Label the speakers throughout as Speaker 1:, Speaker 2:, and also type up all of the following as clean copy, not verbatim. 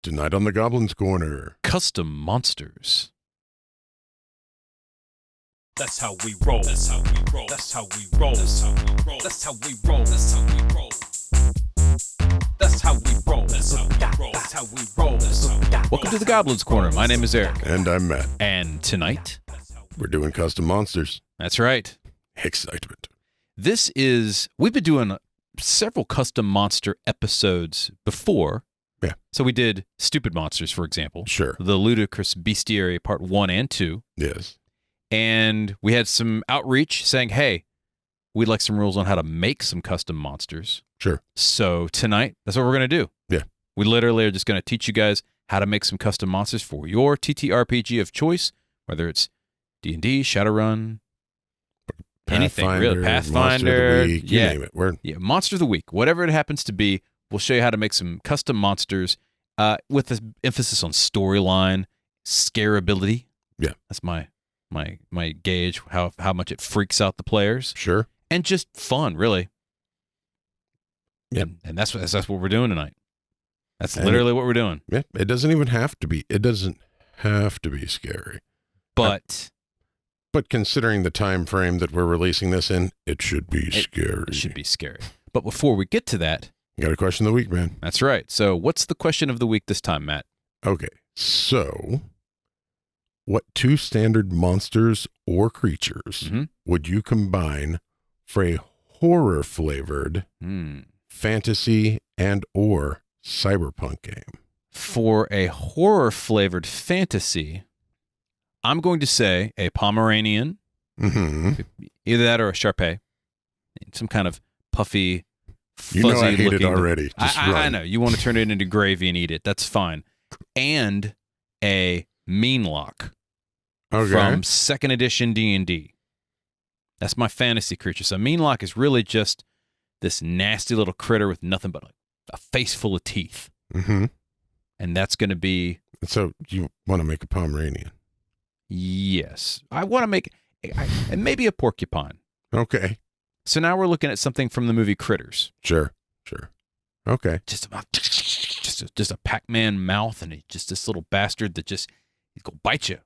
Speaker 1: Tonight on the Goblin's Corner.
Speaker 2: Custom monsters.
Speaker 3: That's how we roll. That's how we roll. That's how we roll. That's how we roll. That's how we roll. That's how we roll. That's how we roll. That's how we roll. That's how we roll. That's how we roll.
Speaker 2: Welcome to the Goblin's Corner. My name is Eric.
Speaker 1: And I'm Matt.
Speaker 2: And tonight,
Speaker 1: We're doing custom monsters.
Speaker 2: that's right.
Speaker 1: Excitement.
Speaker 2: We've been doing several custom monster episodes before.
Speaker 1: Yeah.
Speaker 2: So we did Stupid Monsters, for example.
Speaker 1: Sure.
Speaker 2: The Ludicrous Bestiary Part 1 and 2.
Speaker 1: Yes.
Speaker 2: And we had some outreach saying, hey, we'd like some rules on how to make some custom monsters.
Speaker 1: Sure.
Speaker 2: So tonight, that's what we're going to do.
Speaker 1: Yeah. We
Speaker 2: literally are just going to teach you guys how to make some custom monsters for your TTRPG of choice, whether it's D&D, Shadowrun, anything really. Pathfinder.
Speaker 1: Monster of the Week, you name it.
Speaker 2: Monster of the Week. Whatever it happens to be, we'll show you how to make some custom monsters with this emphasis on storyline, scarability.
Speaker 1: Yeah.
Speaker 2: That's my gauge, how much it freaks out the players.
Speaker 1: Sure.
Speaker 2: And just fun, really.
Speaker 1: Yep.
Speaker 2: And that's what we're doing tonight. That's literally what we're doing.
Speaker 1: Yeah. It doesn't even have to be. It doesn't have to be scary.
Speaker 2: But
Speaker 1: considering the time frame that we're releasing this in, it should be scary.
Speaker 2: It should be scary. But before we get to that,
Speaker 1: You got a question of the week, man.
Speaker 2: that's right. So what's the question of the week this time, Matt?
Speaker 1: Okay. So, what two standard monsters or creatures
Speaker 2: Mhm.
Speaker 1: would you combine for a horror-flavored fantasy and or cyberpunk game?
Speaker 2: For a horror-flavored fantasy, I'm going to say a Pomeranian,
Speaker 1: Mm-hmm.
Speaker 2: either that or a Shar-Pei, some kind of puffy, fuzzy
Speaker 1: You know I hate it
Speaker 2: looking.
Speaker 1: already. Just
Speaker 2: I
Speaker 1: run.
Speaker 2: know. You want to turn it into gravy and eat it. That's fine. And a Meanlock
Speaker 1: Okay.
Speaker 2: from 2nd edition D&D. That's my fantasy creature. So Meanlock is really just this nasty little critter with nothing but a face full of teeth.
Speaker 1: Mm-hmm.
Speaker 2: And that's going to be...
Speaker 1: So you want to make a Pomeranian?
Speaker 2: Yes. I want to make... and maybe a porcupine.
Speaker 1: Okay.
Speaker 2: So now we're looking at something from the movie Critters.
Speaker 1: Sure. Okay.
Speaker 2: Just a Pac-Man mouth, and just this little bastard that he's gonna bite you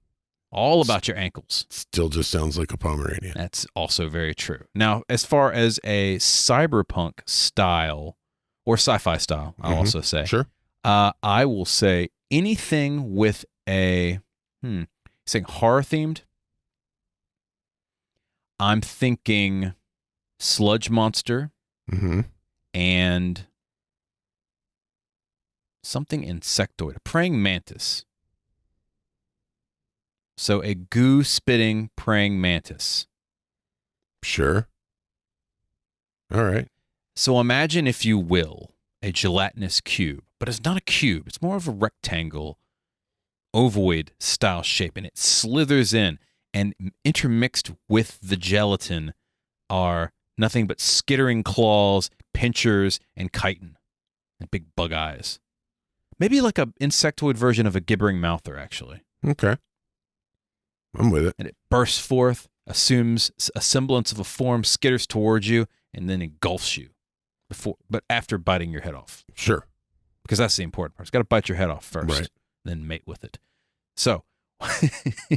Speaker 2: all about your ankles.
Speaker 1: Still just sounds like a Pomeranian.
Speaker 2: That's also very true. Now, as far as a cyberpunk style or sci-fi style, I'll also say,
Speaker 1: Sure.
Speaker 2: I will say anything with a saying horror themed. I'm thinking sludge monster
Speaker 1: Mm-hmm.
Speaker 2: and something insectoid, a praying mantis. So a goo-spitting praying mantis.
Speaker 1: Sure. All right.
Speaker 2: So imagine, if you will, a gelatinous cube, but it's not a cube. It's more of a rectangle, ovoid style shape, and it slithers in, and intermixed with the gelatin are nothing but skittering claws, pinchers, and chitin, and big bug eyes. Maybe like a insectoid version of a gibbering mouther, actually.
Speaker 1: Okay. I'm with it.
Speaker 2: And it bursts forth, assumes a semblance of a form, skitters towards you, and then engulfs you. But after biting your head off.
Speaker 1: Sure.
Speaker 2: Because that's the important part. It's got to bite your head off first,
Speaker 1: Right.
Speaker 2: then mate with it. So.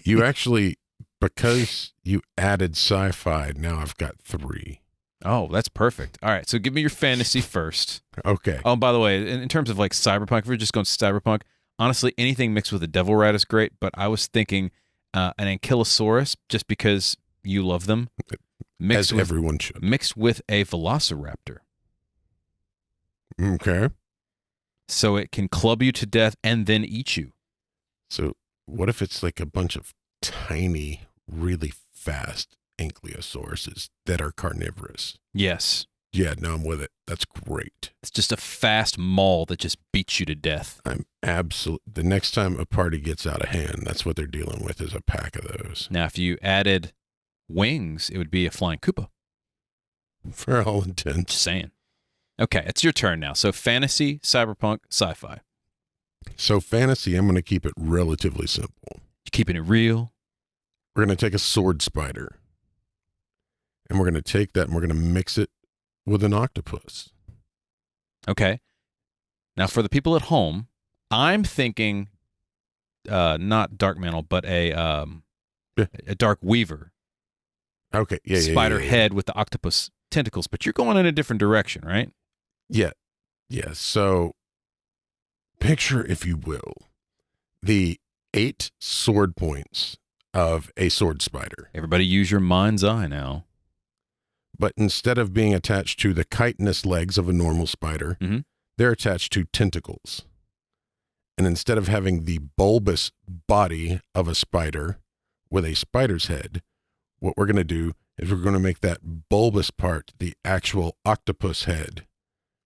Speaker 1: You actually, because you added sci-fi, now I've got 3.
Speaker 2: Oh, that's perfect. All right, so give me your fantasy first.
Speaker 1: Okay.
Speaker 2: Oh, by the way, in terms of like cyberpunk, if we're just going cyberpunk, honestly, anything mixed with a devil rat is great, but I was thinking an ankylosaurus, just because you love them.
Speaker 1: As everyone should.
Speaker 2: Mixed with a velociraptor.
Speaker 1: Okay.
Speaker 2: So it can club you to death and then eat you.
Speaker 1: So what if it's like a bunch of tiny, really fast ankylosauruses that are carnivorous?
Speaker 2: Yes.
Speaker 1: Yeah, no, I'm with it. That's great.
Speaker 2: It's just a fast maul that just beats you to death.
Speaker 1: I'm absolutely... The next time a party gets out of hand, that's what they're dealing with, is a pack of those.
Speaker 2: Now, if you added wings, it would be a flying Koopa.
Speaker 1: For all intents.
Speaker 2: Just saying. Okay, it's your turn now. So fantasy, cyberpunk, sci-fi.
Speaker 1: So fantasy, I'm going to keep it relatively simple.
Speaker 2: You keeping it real?
Speaker 1: We're going to take a sword spider. And we're going to take that and we're going to mix it with an octopus.
Speaker 2: Okay. Now, for the people at home, I'm thinking not Dark Mantle, but a Dark Weaver.
Speaker 1: Okay. Yeah.
Speaker 2: Spider head with the octopus tentacles, but you're going in a different direction, right?
Speaker 1: Yeah. Yeah. So picture, if you will, the 8 sword points of a sword spider.
Speaker 2: Everybody use your mind's eye now.
Speaker 1: But instead of being attached to the chitinous legs of a normal spider,
Speaker 2: Mhm.
Speaker 1: they're attached to tentacles. And instead of having the bulbous body of a spider with a spider's head, what we're going to do is we're going to make that bulbous part the actual octopus head.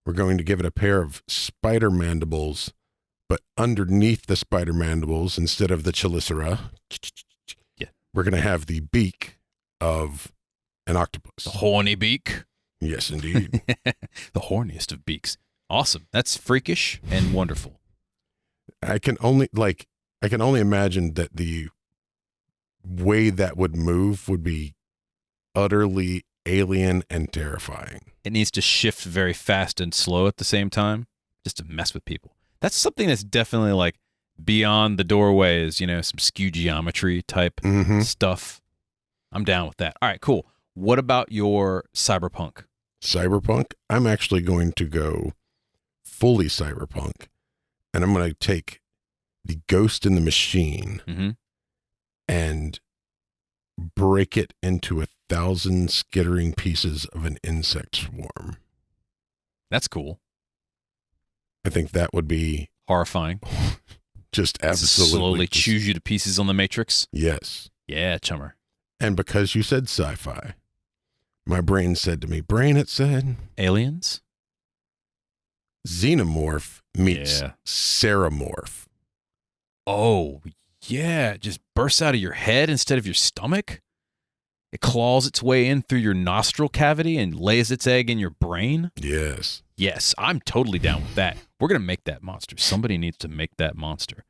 Speaker 1: We're going to give it a pair of spider mandibles, but underneath the spider mandibles, instead of the chelicera,
Speaker 2: Yeah.
Speaker 1: we're going to have the beak of an octopus.
Speaker 2: The horny beak.
Speaker 1: Yes, indeed.
Speaker 2: The horniest of beaks. Awesome. That's freakish and wonderful.
Speaker 1: I can only imagine that the way that would move would be utterly alien and terrifying.
Speaker 2: It needs to shift very fast and slow at the same time just to mess with people. That's something that's definitely like beyond the doorways, some skew geometry type stuff. I'm down with that. All right, cool. What about your cyberpunk?
Speaker 1: Cyberpunk? I'm actually going to go fully cyberpunk, and I'm going to take the Ghost in the Machine and break it into 1,000 skittering pieces of an insect swarm.
Speaker 2: That's cool.
Speaker 1: I think that would be
Speaker 2: horrifying.
Speaker 1: Just absolutely.
Speaker 2: Slowly chews you to pieces on the Matrix.
Speaker 1: Yes.
Speaker 2: Yeah, chummer.
Speaker 1: And because you said sci-fi, my brain said to me, it said,
Speaker 2: aliens?
Speaker 1: Xenomorph meets Ceramorph.
Speaker 2: Oh, yeah. It just bursts out of your head instead of your stomach. It claws its way in through your nostril cavity and lays its egg in your brain.
Speaker 1: Yes.
Speaker 2: Yes, I'm totally down with that. We're going to make that monster. Somebody needs to make that monster.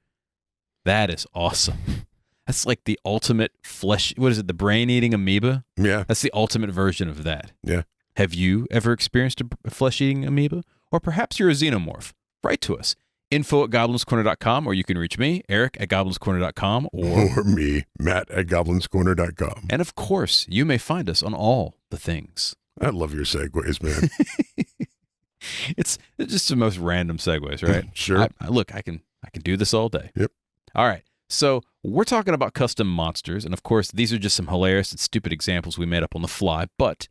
Speaker 2: That is awesome. That's like the ultimate flesh. What is it? The brain-eating amoeba?
Speaker 1: Yeah.
Speaker 2: That's the ultimate version of that.
Speaker 1: Yeah.
Speaker 2: Have you ever experienced a flesh-eating amoeba? Or perhaps you're a xenomorph. Write to us. info@goblinscorner.com, or you can reach me, Eric, at goblinscorner.com,
Speaker 1: or me, Matt, at goblinscorner.com.
Speaker 2: And of course, you may find us on all the things.
Speaker 1: I love your segues, man.
Speaker 2: It's just the most random segues, right?
Speaker 1: Sure.
Speaker 2: Look, I can do this all day.
Speaker 1: Yep.
Speaker 2: All right. So we're talking about custom monsters, and of course, these are just some hilarious and stupid examples we made up on the fly, but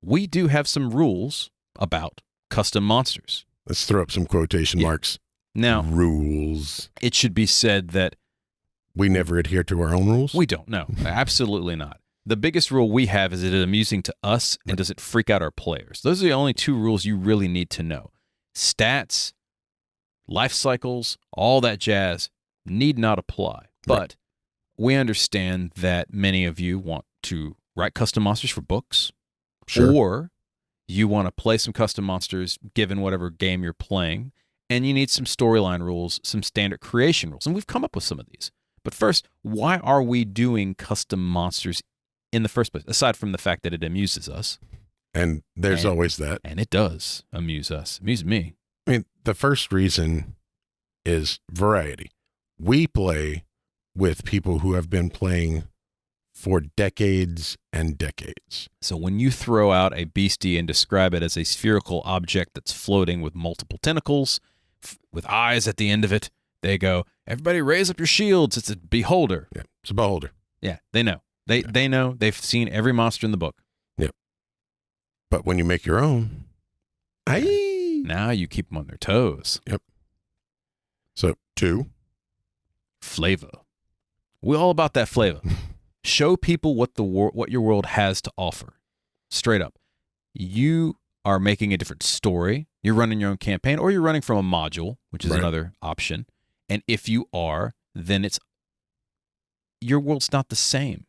Speaker 2: we do have some rules about custom monsters.
Speaker 1: Let's throw up some quotation marks.
Speaker 2: Now,
Speaker 1: rules.
Speaker 2: It should be said that
Speaker 1: we never adhere to our own rules?
Speaker 2: We don't. No, absolutely not. The biggest rule we have is, it amusing to us, and does it freak out our players? Those are the only 2 rules you really need to know. Stats, life cycles, all that jazz need not apply. But we understand that many of you want to write custom monsters for books.
Speaker 1: Sure.
Speaker 2: Or you want to play some custom monsters given whatever game you're playing, and you need some storyline rules, some standard creation rules. And we've come up with some of these. But first, why are we doing custom monsters in the first place, aside from the fact that it amuses us?
Speaker 1: And there's always that.
Speaker 2: And it does amuse us. Amuse me.
Speaker 1: I mean, the first reason is variety. We play with people who have been playing for decades and decades.
Speaker 2: So when you throw out a beastie and describe it as a spherical object that's floating with multiple tentacles, with eyes at the end of it, they go, everybody raise up your shields. It's a beholder.
Speaker 1: Yeah, it's a beholder.
Speaker 2: Yeah, they know. They know. They've seen every monster in the book.
Speaker 1: Yep. But when you make your own,
Speaker 2: now you keep them on their toes.
Speaker 1: Yep. So 2.
Speaker 2: Flavor. We're all about that flavor. Show people what your world has to offer. Straight up. You are making a different story. You're running your own campaign, or you're running from a module, which is another option. And if you are, then your world's not the same.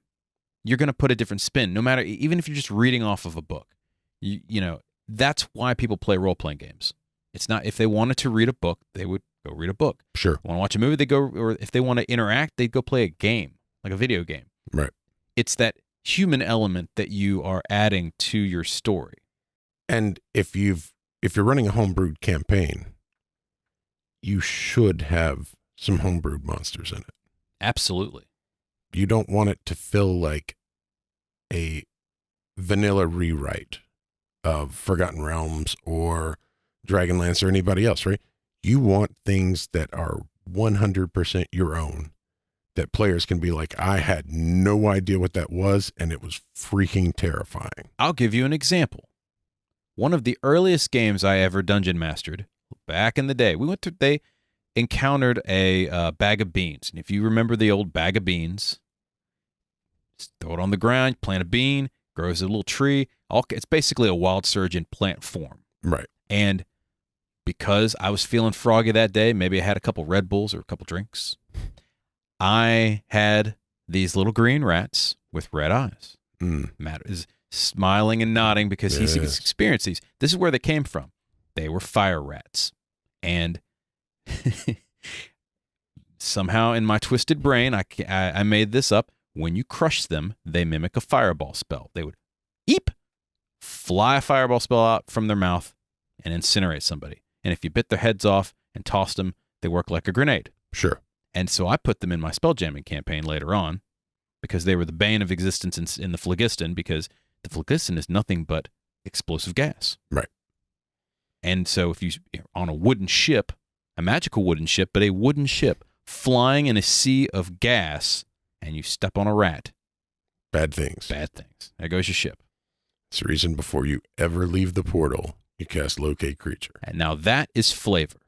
Speaker 2: You're going to put a different spin, no matter, even if you're just reading off of a book. You know, that's why people play role-playing games. It's not, if they wanted to read a book, they would go read a book.
Speaker 1: Sure.
Speaker 2: Want to watch a movie, they go, or if they want to interact, they'd go play a game, like a video game.
Speaker 1: Right.
Speaker 2: It's that human element that you are adding to your story.
Speaker 1: And if you're running a homebrewed campaign, you should have some homebrewed monsters in it.
Speaker 2: Absolutely.
Speaker 1: You don't want it to feel like a vanilla rewrite of Forgotten Realms or Dragonlance or anybody else, right? You want things that are 100% your own, that players can be like, I had no idea what that was, and it was freaking terrifying.
Speaker 2: I'll give you an example. One of the earliest games I ever dungeon mastered, back in the day, they encountered a bag of beans. And if you remember the old bag of beans, just throw it on the ground, plant a bean, grows a little tree. It's basically a wild surge in plant form.
Speaker 1: Right.
Speaker 2: And because I was feeling froggy that day, maybe I had a couple Red Bulls or a couple drinks, I had these little green rats with red eyes. Matt is smiling and nodding because he's experienced these. This is where they came from. They were fire rats. And somehow in my twisted brain, I made this up. When you crush them, they mimic a fireball spell. They would eep, fly a fireball spell out from their mouth, and incinerate somebody. And if you bit their heads off and tossed them, they work like a grenade.
Speaker 1: Sure.
Speaker 2: And so I put them in my spelljamming campaign later on because they were the bane of existence in the phlogiston, because the phlogiston is nothing but explosive gas.
Speaker 1: Right.
Speaker 2: And so if you're on a wooden ship, a magical wooden ship, but a wooden ship flying in a sea of gas, and you step on a rat.
Speaker 1: Bad things.
Speaker 2: Bad things. There goes your ship.
Speaker 1: It's the reason before you ever leave the portal, you cast Locate Creature.
Speaker 2: And now that is flavor.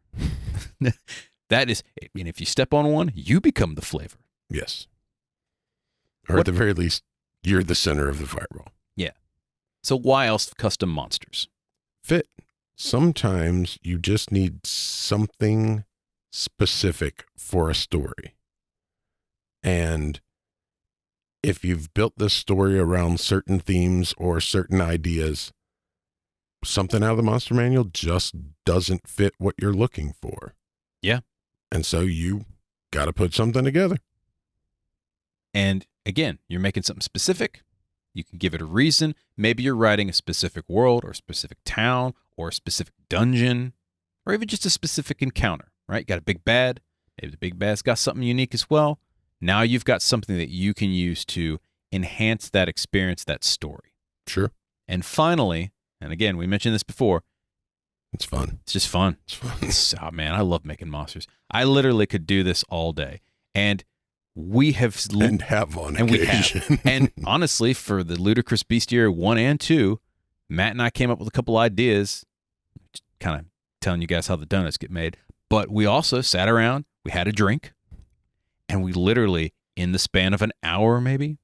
Speaker 2: That is, I mean, if you step on one, you become the flavor.
Speaker 1: Yes. Or at the very least, you're the center of the fireball.
Speaker 2: Yeah. So why else custom monsters?
Speaker 1: Fit. Sometimes you just need something specific for a story. And if you've built this story around certain themes or certain ideas, something out of the monster manual just doesn't fit what you're looking for.
Speaker 2: Yeah.
Speaker 1: And so you got to put something together.
Speaker 2: And again, you're making something specific. You can give it a reason. Maybe you're writing a specific world or a specific town or a specific dungeon or even just a specific encounter, right? You got a big bad. Maybe the big bad's got something unique as well. Now you've got something that you can use to enhance that experience, that story.
Speaker 1: Sure.
Speaker 2: And finally, and again, we mentioned this before,
Speaker 1: it's fun.
Speaker 2: It's just fun.
Speaker 1: It's fun.
Speaker 2: Oh, man, I love making monsters. I literally could do this all day. And we have...
Speaker 1: And have on
Speaker 2: and
Speaker 1: occasion.
Speaker 2: We have. And honestly, for the Ludicrous Bestiary 1 and 2, Matt and I came up with a couple ideas, kind of telling you guys how the donuts get made. But we also sat around, we had a drink, and we literally, in the span of an hour maybe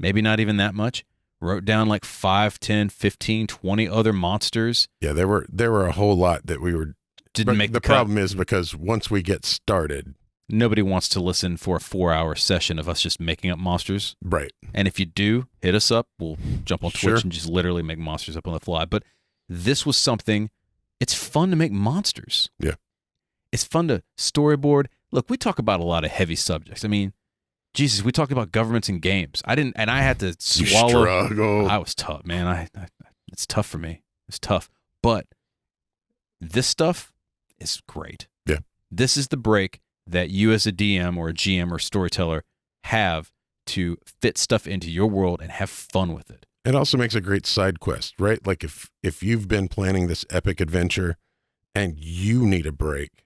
Speaker 2: not even that much, wrote down like 5, 10, 15, 20 other monsters.
Speaker 1: Yeah, there were a whole lot that we were...
Speaker 2: Didn't make the cut.
Speaker 1: problem is because once we get started...
Speaker 2: Nobody wants to listen for a 4-hour session of us just making up monsters.
Speaker 1: Right.
Speaker 2: And if you do, hit us up. We'll jump on Twitch
Speaker 1: Sure.
Speaker 2: and just literally make monsters up on the fly. But this was something... It's fun to make monsters.
Speaker 1: Yeah.
Speaker 2: It's fun to storyboard. Look, we talk about a lot of heavy subjects. I mean, Jesus, we talked about governments and games. I had to swallow.
Speaker 1: Struggle.
Speaker 2: I was tough, man. It's tough for me. It's tough. But this stuff is great.
Speaker 1: Yeah.
Speaker 2: This is the break that you as a DM or a GM or storyteller have to fit stuff into your world and have fun with it.
Speaker 1: It also makes a great side quest, right? Like if you've been planning this epic adventure and you need a break,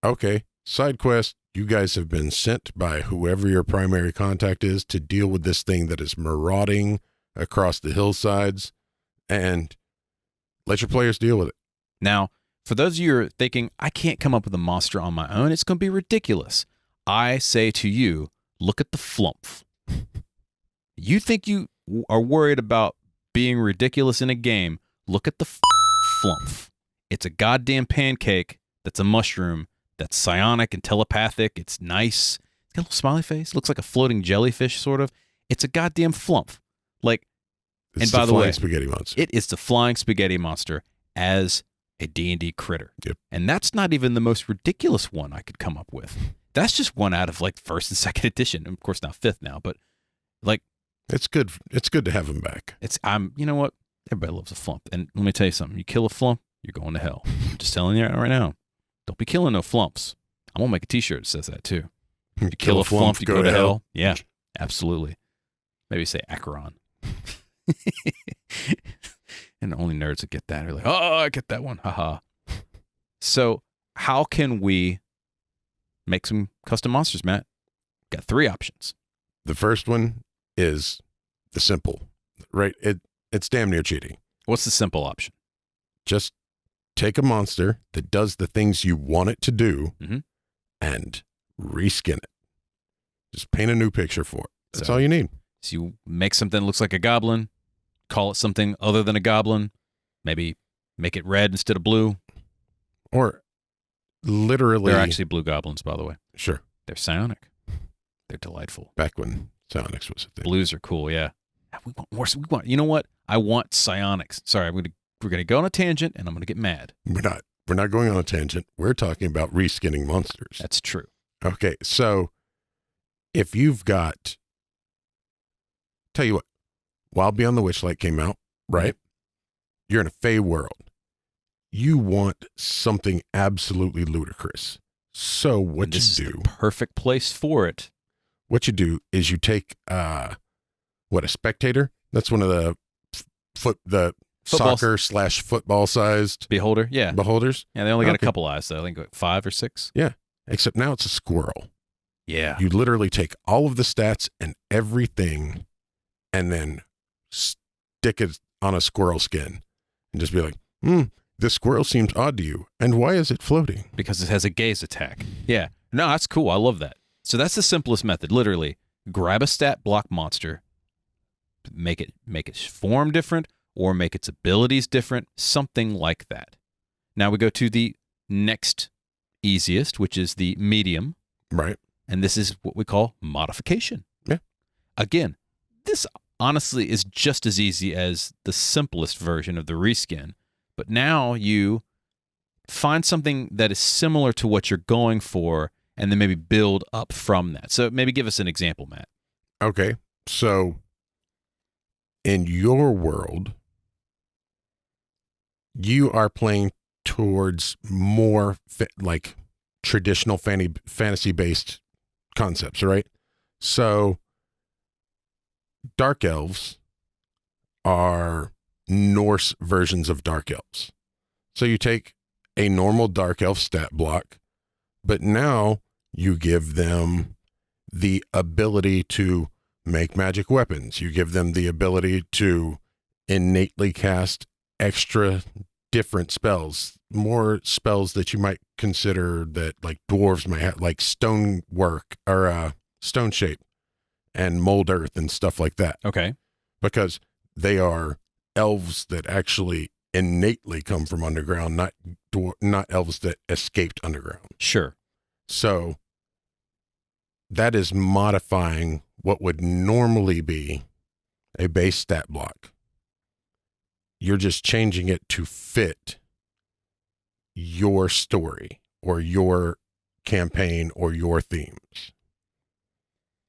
Speaker 1: okay, side quest, you guys have been sent by whoever your primary contact is to deal with this thing that is marauding across the hillsides, and let your players deal with it.
Speaker 2: Now, for those of you who are thinking, I can't come up with a monster on my own, it's going to be ridiculous. I say to you, look at the flump. You think you are worried about being ridiculous in a game, look at the flump. It's a goddamn pancake that's a mushroom that's psionic and telepathic. It's nice. It's got a little smiley face. Looks like a floating jellyfish, sort of. It's a goddamn flump. Like,
Speaker 1: It's
Speaker 2: and by the way,
Speaker 1: spaghetti monster.
Speaker 2: it is the flying spaghetti monster as a D&D critter.
Speaker 1: Yep.
Speaker 2: And that's not even the most ridiculous one I could come up with. That's just one out of like first and second edition. Of course, not fifth now, but like,
Speaker 1: It's good. It's good to have him back.
Speaker 2: you know what? Everybody loves a flump. And let me tell you something. You kill a flump, you're going to hell. I'm just telling you right now. Don't be killing no flumps. I'm going to make a t-shirt that says that too. You
Speaker 1: Kill
Speaker 2: kill a flump, you go to hell. Yeah,
Speaker 1: Yeah.
Speaker 2: absolutely. Maybe say Acheron. And only nerds that get that are like, oh, I get that one. Haha. So how can we make some custom monsters, Matt? Got 3 options.
Speaker 1: The first one is the simple, right? It's damn near cheating.
Speaker 2: What's the simple option?
Speaker 1: Just take a monster that does the things you want it to do
Speaker 2: Mhm.
Speaker 1: and reskin it. Just paint a new picture for it. That's
Speaker 2: So-
Speaker 1: all you need.
Speaker 2: So you make something that looks like a goblin, call it something other than a goblin, maybe make it red instead of blue.
Speaker 1: Or literally.
Speaker 2: They're actually blue goblins, by the way.
Speaker 1: Sure.
Speaker 2: They're psionic. They're delightful.
Speaker 1: Back when psionics was a thing.
Speaker 2: Blues are cool, yeah. We want more. We want. You know what? I want psionics. Sorry, we're gonna go on a tangent, and I'm gonna get mad.
Speaker 1: We're not going on a tangent. We're talking about reskinning monsters.
Speaker 2: That's true.
Speaker 1: Okay, so if you've got, tell you what, Wild Beyond the Witchlight came out, right? You're in a Fey world. You want something absolutely ludicrous. So
Speaker 2: And
Speaker 1: what
Speaker 2: this
Speaker 1: you
Speaker 2: is
Speaker 1: do,
Speaker 2: the perfect place for it.
Speaker 1: what you do is you take a spectator. That's one of the
Speaker 2: Football-
Speaker 1: soccer / football sized
Speaker 2: Beholder, yeah,
Speaker 1: beholders.
Speaker 2: yeah. They only got a
Speaker 1: Okay.
Speaker 2: couple eyes, though. I think 5 or 6.
Speaker 1: Except now it's a squirrel.
Speaker 2: Yeah,
Speaker 1: You literally take all of the stats and everything and then stick it on a squirrel skin and just be like, this squirrel seems odd to you. And why is it floating?
Speaker 2: because it has a gaze attack. Yeah, no, that's cool. I love that. So that's the simplest method. Literally, grab a stat block monster, make it form different, or make its abilities different, something like that. Now we go to the next easiest, which is the medium,
Speaker 1: Right.
Speaker 2: and this is what we call modification.
Speaker 1: Yeah.
Speaker 2: Again, this honestly is just as easy as the simplest version of the reskin, but now you find something that is similar to what you're going for and then maybe build up from that. So maybe give us an example, Matt.
Speaker 1: Okay. So in your world, you are playing towards more like traditional fantasy based concepts, right? So dark elves are Norse versions of dark elves. So you take a normal dark elf stat block, but now you give them the ability to make magic weapons. You give them the ability to innately cast extra different spells, more spells that you might consider that like dwarves might have, like stone work or stone shape and mold earth and stuff like that,
Speaker 2: Okay.
Speaker 1: because they are elves that actually innately come from underground, not elves that escaped underground.
Speaker 2: Sure.
Speaker 1: So that is modifying what would normally be a base stat block. You're just changing it to fit your story or your campaign or your themes.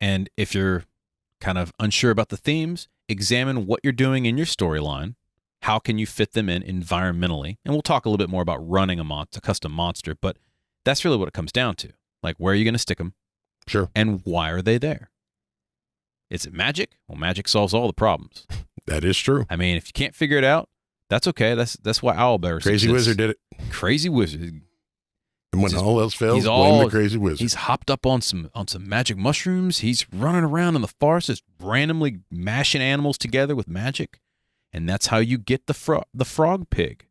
Speaker 2: And if you're kind of unsure about the themes, examine what you're doing in your storyline. How can you fit them in environmentally? And we'll talk a little bit more about running a custom monster, but that's really what it comes down to. Like, where are you going to stick them?
Speaker 1: Sure.
Speaker 2: And why are they there? Is it magic? Well, magic solves all the problems.
Speaker 1: That is true.
Speaker 2: I mean, if you can't figure it out, that's okay. That's why Owlbear
Speaker 1: Crazy Wizard did it.
Speaker 2: Crazy Wizard.
Speaker 1: And when
Speaker 2: He's-
Speaker 1: all else fails,
Speaker 2: he's
Speaker 1: blame
Speaker 2: all-
Speaker 1: the Crazy Wizard.
Speaker 2: He's hopped up on some magic mushrooms. He's running around in the forest, just randomly mashing animals together with magic, and that's how you get the frog pig.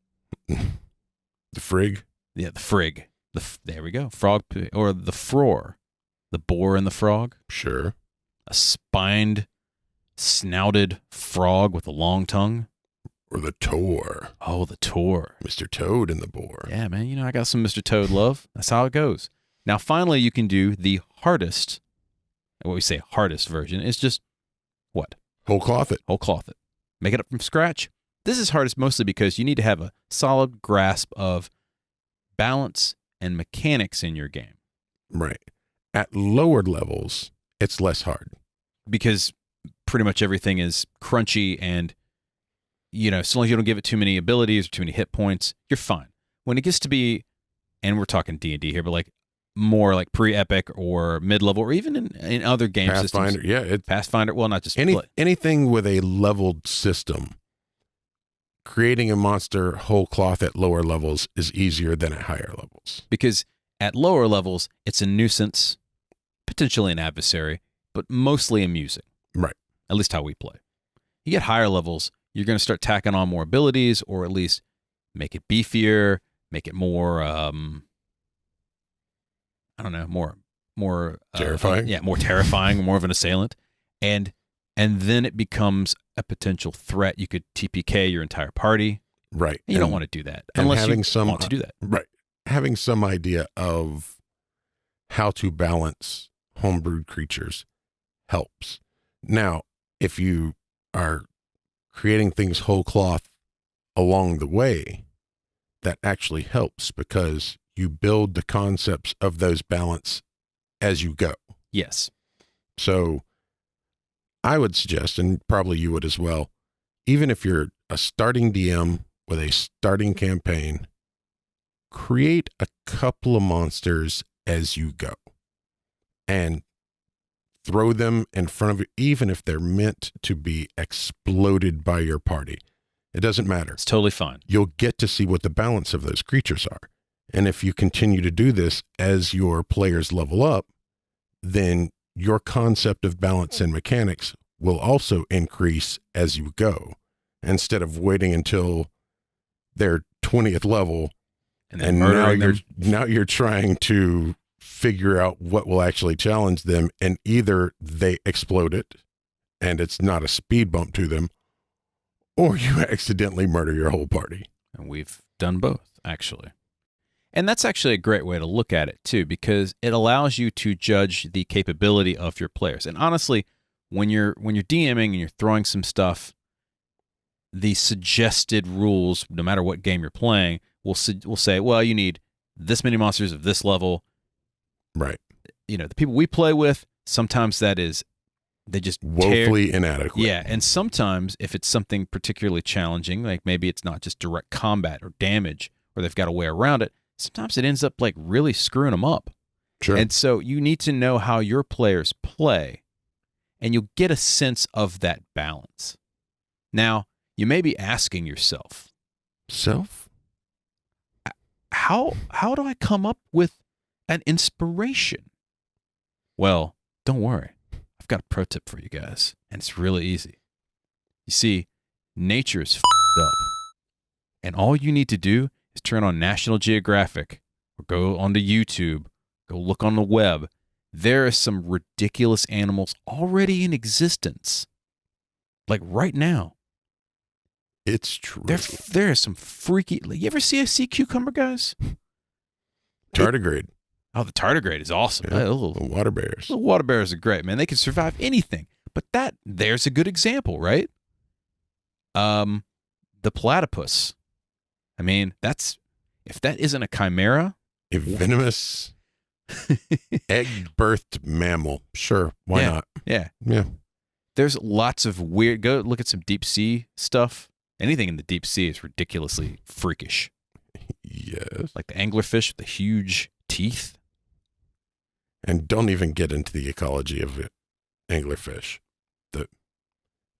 Speaker 1: The Frig.
Speaker 2: Yeah, the frig. There we go. Frog pig, or the frore, the boar and the frog.
Speaker 1: Sure.
Speaker 2: A spined, snouted frog with a long tongue.
Speaker 1: Or the Tor.
Speaker 2: Oh, the Tor.
Speaker 1: Mr. Toad and the Boar.
Speaker 2: Yeah, man. You know, I got some Mr. Toad love. That's how it goes. Now, finally, you can do the hardest. What we say hardest version is just what?
Speaker 1: Whole cloth it.
Speaker 2: Whole cloth it. Make it up from scratch. This is hardest mostly because you need to have a solid grasp of balance and mechanics in your game.
Speaker 1: Right. At lower levels, it's less hard.
Speaker 2: Because pretty much everything is crunchy and, you know, as long as you don't give it too many abilities or too many hit points, you're fine. When it gets to be and we're talking D&D here, but like more like pre-epic or mid-level, or even in other game
Speaker 1: Pathfinder,
Speaker 2: systems. Pathfinder, well, not just
Speaker 1: anything with a leveled system. Creating a monster whole cloth at lower levels is easier than at higher levels.
Speaker 2: Because at lower levels, it's a nuisance, potentially an adversary, but mostly amusing.
Speaker 1: Right.
Speaker 2: At least how we play. You get higher levels, you're going to start tacking on more abilities, or at least make it beefier, make it more, I don't know, more
Speaker 1: terrifying.
Speaker 2: More terrifying, more of an assailant. And then it becomes a potential threat. You could TPK your entire party.
Speaker 1: Right.
Speaker 2: And you don't want to do that unless you want to do that.
Speaker 1: Right. Having some idea of how to balance homebrewed creatures helps. Now, if you are creating things whole cloth along the way, that actually helps because you build the concepts of those balance as you go.
Speaker 2: Yes.
Speaker 1: So I would suggest, and probably you would as well, even if you're a starting DM with a starting campaign, create a couple of monsters as you go and throw them in front of you, even if they're meant to be exploded by your party. It doesn't matter.
Speaker 2: It's totally fine.
Speaker 1: You'll get to see what the balance of those creatures are. And if you continue to do this as your players level up, then your concept of balance and mechanics will also increase as you go, instead of waiting until their 20th level and now you're trying to figure out what will actually challenge them, and either they explode it and it's not a speed bump to them, or you accidentally murder your whole party.
Speaker 2: And we've done both, actually. And that's actually a great way to look at it, too, because it allows you to judge the capability of your players. And honestly, when you're DMing and you're throwing some stuff, the suggested rules, no matter what game you're playing, will say, well, you need this many monsters of this level.
Speaker 1: Right.
Speaker 2: You know, the people we play with, sometimes they just
Speaker 1: woefully inadequate.
Speaker 2: Yeah, and sometimes if it's something particularly challenging, like maybe it's not just direct combat or damage, or they've got a way around it, sometimes it ends up like really screwing them up.
Speaker 1: Sure.
Speaker 2: And so you need to know how your players play, and you'll get a sense of that balance. Now, you may be asking yourself, how do I come up with an inspiration? Well, don't worry. I've got a pro tip for you guys, and it's really easy. You see, nature is f***ed up, and all you need to do is turn on National Geographic or go onto YouTube, go look on the web. There are some ridiculous animals already in existence, like right now.
Speaker 1: It's true.
Speaker 2: There are some freaky. You ever see a sea cucumber, guys?
Speaker 1: Tardigrade.
Speaker 2: Oh, the tardigrade is awesome.
Speaker 1: Yeah, the water bears.
Speaker 2: The water bears are great, man. They can survive anything. But there's a good example, right? The platypus. I mean, if that isn't a chimera,
Speaker 1: a venomous egg-birthed mammal. Sure, why not?
Speaker 2: Yeah.
Speaker 1: Yeah.
Speaker 2: There's lots of weird. Go look at some deep sea stuff. Anything in the deep sea is ridiculously freakish.
Speaker 1: Yes.
Speaker 2: Like the anglerfish with the huge teeth.
Speaker 1: And don't even get into the ecology of it. Anglerfish.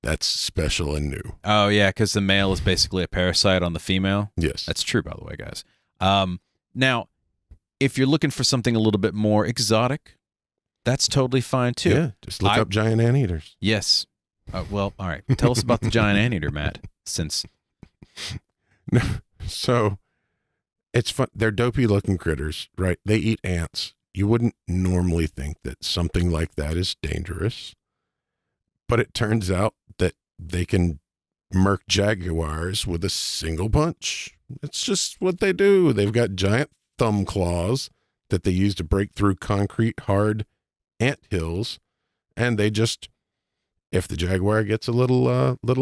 Speaker 1: That's special and new.
Speaker 2: Oh, yeah, because the male is basically a parasite on the female.
Speaker 1: Yes.
Speaker 2: That's true, by the way, guys. Now, if you're looking for something a little bit more exotic, that's totally fine, too.
Speaker 1: Yeah, just look up giant anteaters.
Speaker 2: Yes. Well, all right. Tell us about the giant anteater, Matt, since...
Speaker 1: No, so, it's fun. They're dopey-looking critters, right? They eat ants. You wouldn't normally think that something like that is dangerous. But it turns out that they can murk jaguars with a single punch. It's just what they do. They've got giant thumb claws that they use to break through concrete, hard ant hills. And they just, if the jaguar gets a little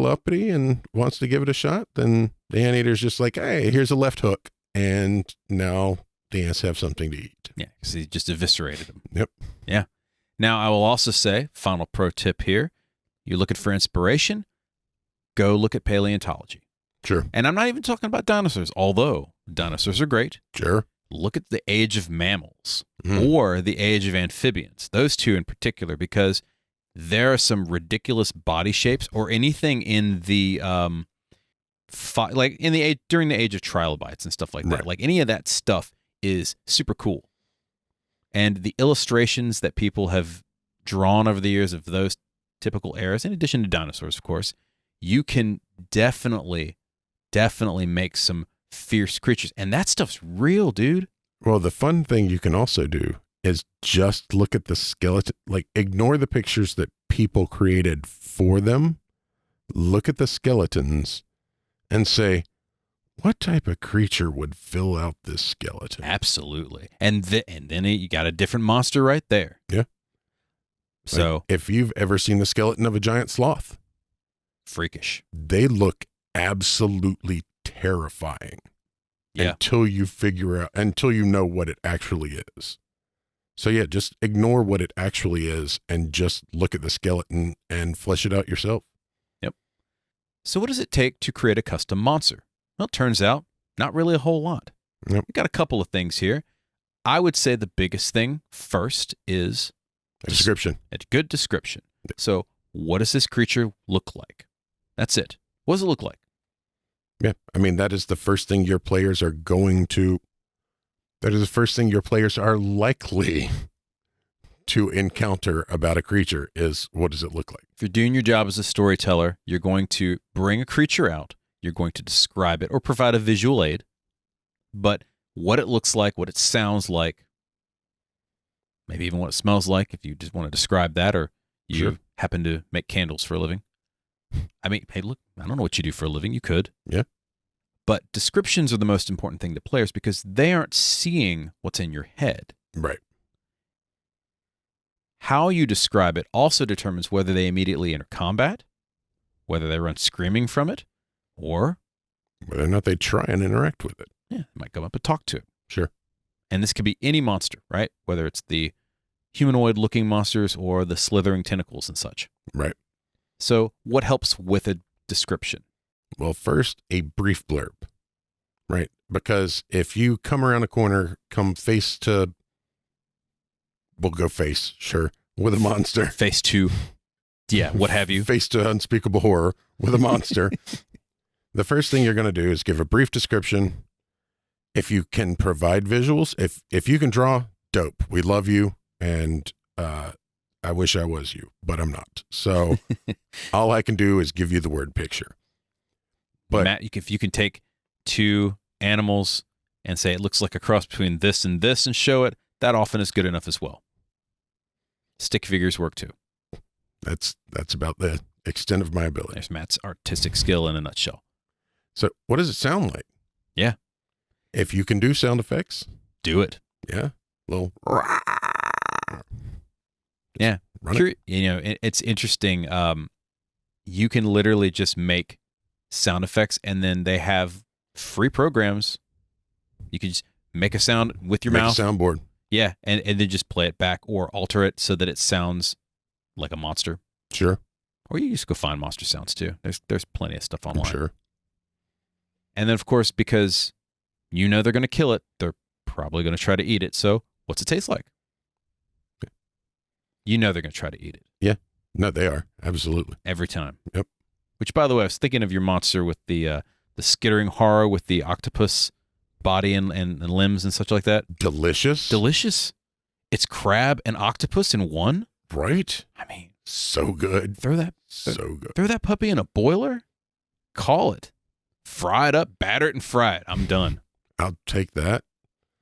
Speaker 1: uppity and wants to give it a shot, then the anteater's just like, hey, here's a left hook. And now the ants have something to eat.
Speaker 2: Yeah, because he just eviscerated them.
Speaker 1: Yep.
Speaker 2: Yeah. Now, I will also say, final pro tip here, you're looking for inspiration, go look at paleontology.
Speaker 1: Sure.
Speaker 2: And I'm not even talking about dinosaurs, although dinosaurs are great.
Speaker 1: Sure.
Speaker 2: look at the age of mammals
Speaker 1: Mhm.
Speaker 2: or the age of amphibians. Those two in particular, because there are some ridiculous body shapes or anything in the like in the age during the age of trilobites and stuff like that.
Speaker 1: Right.
Speaker 2: Like any of that stuff is super cool. And the illustrations that people have drawn over the years of those typical eras, in addition to dinosaurs, of course, you can definitely make some fierce creatures. And that stuff's real, dude.
Speaker 1: Well, the fun thing you can also do is just look at the skeleton, like ignore the pictures that people created for them. Look at the skeletons and say, what type of creature would fill out this skeleton?
Speaker 2: Absolutely. And then you got a different monster right there.
Speaker 1: Yeah.
Speaker 2: So
Speaker 1: Like, if you've ever seen the skeleton of a giant sloth,
Speaker 2: freakish.
Speaker 1: they look absolutely terrifying.
Speaker 2: Yeah.
Speaker 1: Until you know what it actually is. So yeah, just ignore what it actually is and just look at the skeleton and flesh it out yourself.
Speaker 2: So what does it take to create a custom monster? Well, it turns out not really a whole lot.
Speaker 1: Yep.
Speaker 2: We got a couple of things here. I would say the biggest thing first is
Speaker 1: A description.
Speaker 2: a good description. So what does this creature look like? That's it. What does it look like?
Speaker 1: Yeah. I mean, that is the first thing your players are likely to encounter about a creature is, what does it look like?
Speaker 2: If you're doing your job as a storyteller, you're going to bring a creature out. You're going to describe it or provide a visual aid. But what it looks like, what it sounds like, maybe even what it smells like, if you just want to describe that, or you
Speaker 1: Sure.
Speaker 2: happen to make candles for a living. I mean, hey, look, I don't know what you do for a living. You could.
Speaker 1: Yeah.
Speaker 2: But descriptions are the most important thing to players because they aren't seeing what's in your head.
Speaker 1: Right.
Speaker 2: How you describe it also determines whether they immediately enter combat, whether they run screaming from it, or
Speaker 1: Whether or not they try and interact with it.
Speaker 2: they might come up and talk to it.
Speaker 1: Sure.
Speaker 2: And this could be any monster, right? Whether it's the humanoid-looking monsters or the slithering tentacles and such.
Speaker 1: Right.
Speaker 2: So what helps with a description?
Speaker 1: Well, first, a brief blurb. Right. Because if you come around a corner, we'll go face, sure, with a monster.
Speaker 2: Face to, yeah, what have you.
Speaker 1: Face to unspeakable horror with a monster. The first thing you're going to do is give a brief description. If you can provide visuals, if you can draw, dope. We love you, and I wish I was you, but I'm not. So all I can do is give you the word picture. But
Speaker 2: Matt, if you can take two animals and say it looks like a cross between this and show it, that often is good enough as well. Stick figures work too.
Speaker 1: that's about the extent of my ability.
Speaker 2: There's Matt's artistic skill in a nutshell.
Speaker 1: So what does it sound like?
Speaker 2: Yeah.
Speaker 1: If you can do sound effects,
Speaker 2: Do it.
Speaker 1: yeah, little.
Speaker 2: Yeah.
Speaker 1: Run it.
Speaker 2: It's interesting. You can literally just make sound effects, and then they have free programs. You can just make a sound with your
Speaker 1: Make
Speaker 2: mouth.
Speaker 1: a soundboard.
Speaker 2: Yeah, and then just play it back or alter it so that it sounds like a monster.
Speaker 1: Sure,
Speaker 2: Or you just go find monster sounds too. There's plenty of stuff
Speaker 1: I'm
Speaker 2: online.
Speaker 1: sure.
Speaker 2: And then, of course, because you know they're going to kill it, they're probably going to try to eat it. So what's it taste like? You know they're going to try to eat it
Speaker 1: No, they are. Absolutely.
Speaker 2: every time.
Speaker 1: Yep.
Speaker 2: Which, by the way, I was thinking of your monster with the skittering horror with the octopus body and limbs and such like that.
Speaker 1: Delicious.
Speaker 2: Delicious. It's crab and octopus in one.
Speaker 1: Right?
Speaker 2: I mean,
Speaker 1: So good.
Speaker 2: throw that
Speaker 1: So good.
Speaker 2: puppy in a boiler. Call it. Fry it up, batter it, and fry it. I'm done.
Speaker 1: I'll take that.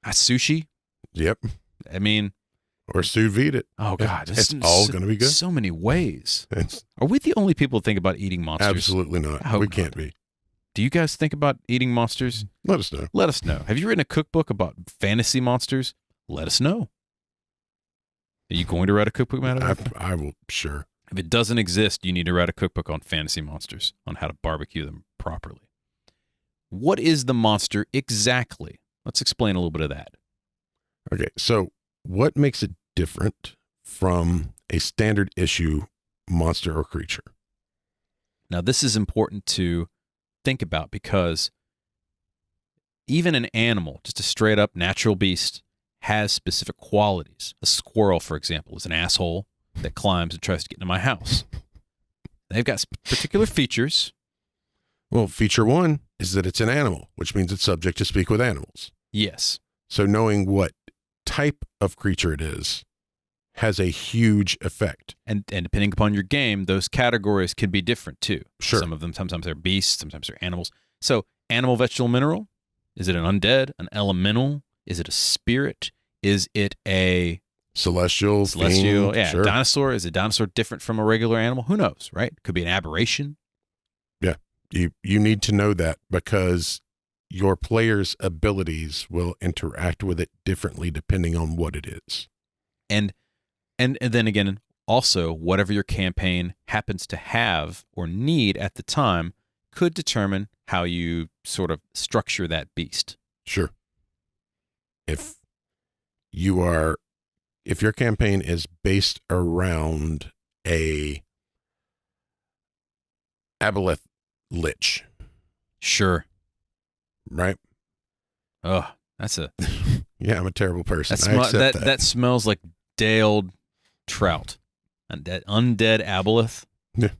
Speaker 2: Sushi.
Speaker 1: Yep.
Speaker 2: I mean,
Speaker 1: Or sous vide it.
Speaker 2: oh God,
Speaker 1: It's all going to be good.
Speaker 2: So many ways.
Speaker 1: It's
Speaker 2: Are we the only people that think about eating monsters?
Speaker 1: absolutely not.
Speaker 2: I hope
Speaker 1: We
Speaker 2: not.
Speaker 1: can't be.
Speaker 2: Do you guys think about eating monsters?
Speaker 1: Let us know.
Speaker 2: Let us know. Have you written a cookbook about fantasy monsters? Let us know. Are you going to write a cookbook, Matt?
Speaker 1: I will, sure.
Speaker 2: If it doesn't exist, you need to write a cookbook on fantasy monsters, on how to barbecue them properly. What is the monster exactly? Let's explain a little bit of that.
Speaker 1: Okay. So what makes it different from a standard issue monster or creature?
Speaker 2: Now, this is important to think about because even an animal, just a straight up natural beast, has specific qualities. A squirrel, for example, is an asshole that climbs and tries to get into my house. They've got particular features.
Speaker 1: Well, feature one is that it's an animal, which means it's subject to speak with animals.
Speaker 2: Yes.
Speaker 1: So knowing what type of creature it is has a huge effect.
Speaker 2: And depending upon your game, those categories can be different too.
Speaker 1: Sure.
Speaker 2: Some of them, sometimes they're beasts, sometimes they're animals. So animal, vegetable, mineral, is it an undead, an elemental? Is it a spirit? Is it a
Speaker 1: Celestial?
Speaker 2: Fiend? Yeah.
Speaker 1: Sure.
Speaker 2: Dinosaur? Is a dinosaur different from a regular animal? Who knows, right? Could be an aberration.
Speaker 1: Yeah. You need to know that because your player's abilities will interact with it differently depending on what it is.
Speaker 2: And then again, also, whatever your campaign happens to have or need at the time could determine how you sort of structure that beast.
Speaker 1: Sure. If your campaign is based around a aboleth lich,
Speaker 2: Sure.
Speaker 1: right?
Speaker 2: Oh, that's a
Speaker 1: Yeah, I'm a terrible person.
Speaker 2: that
Speaker 1: I accept that.
Speaker 2: that smells like day-old trout. And that undead aboleth.
Speaker 1: Yeah.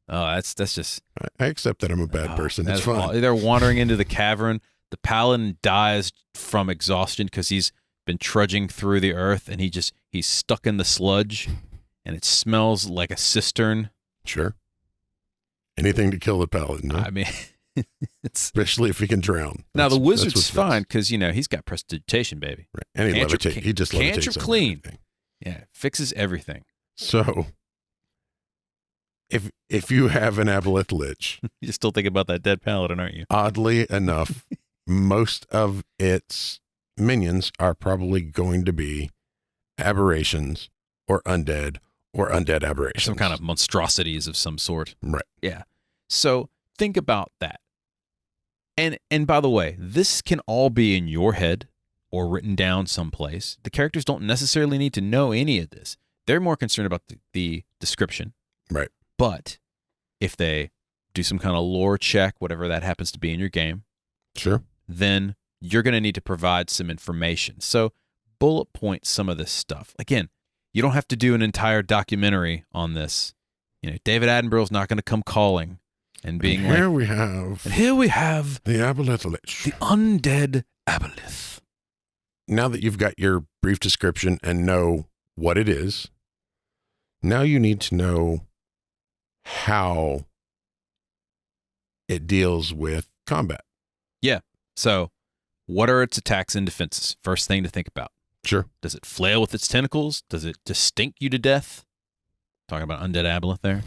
Speaker 2: Oh, that's just
Speaker 1: I accept that I'm a bad person. It's
Speaker 2: that's
Speaker 1: fine.
Speaker 2: They're wandering into the cavern. The paladin dies from exhaustion because he's been trudging through the earth and he's stuck in the sludge and it smells like a cistern.
Speaker 1: Sure. Anything to kill the paladin. Huh?
Speaker 2: I mean, it's
Speaker 1: Especially if he can drown.
Speaker 2: now the
Speaker 1: That's
Speaker 2: wizard's
Speaker 1: what's
Speaker 2: fine
Speaker 1: best.
Speaker 2: because he's got prestidigitation, baby.
Speaker 1: Right. And he
Speaker 2: Cantrip-
Speaker 1: levitates. He just
Speaker 2: cantrip
Speaker 1: levitates over
Speaker 2: clean.
Speaker 1: everything.
Speaker 2: Yeah, fixes everything.
Speaker 1: So if you have an aboleth lich,
Speaker 2: You're still thinking about that dead paladin, aren't you?
Speaker 1: oddly enough, most of its minions are probably going to be aberrations or undead aberrations.
Speaker 2: Some kind of monstrosities of some sort.
Speaker 1: Right.
Speaker 2: Yeah. So think about that. And by the way, this can all be in your head or written down someplace. The characters don't necessarily need to know any of this. They're more concerned about the description.
Speaker 1: Right.
Speaker 2: But if they do some kind of lore check, whatever that happens to be in your game,
Speaker 1: Sure.
Speaker 2: then you're going to need to provide some information. So bullet point some of this stuff. Again, you don't have to do an entire documentary on this. David Attenborough's not going to come calling and being
Speaker 1: And here
Speaker 2: like,
Speaker 1: we have
Speaker 2: and here we have
Speaker 1: the aboleth lich.
Speaker 2: the undead aboleth.
Speaker 1: Now that you've got your brief description and know what it is, now you need to know how it deals with combat.
Speaker 2: So what are its attacks and defenses? First thing to think about.
Speaker 1: Sure.
Speaker 2: Does it flail with its tentacles? Does it just stink you to death? Talking about undead aboleth there.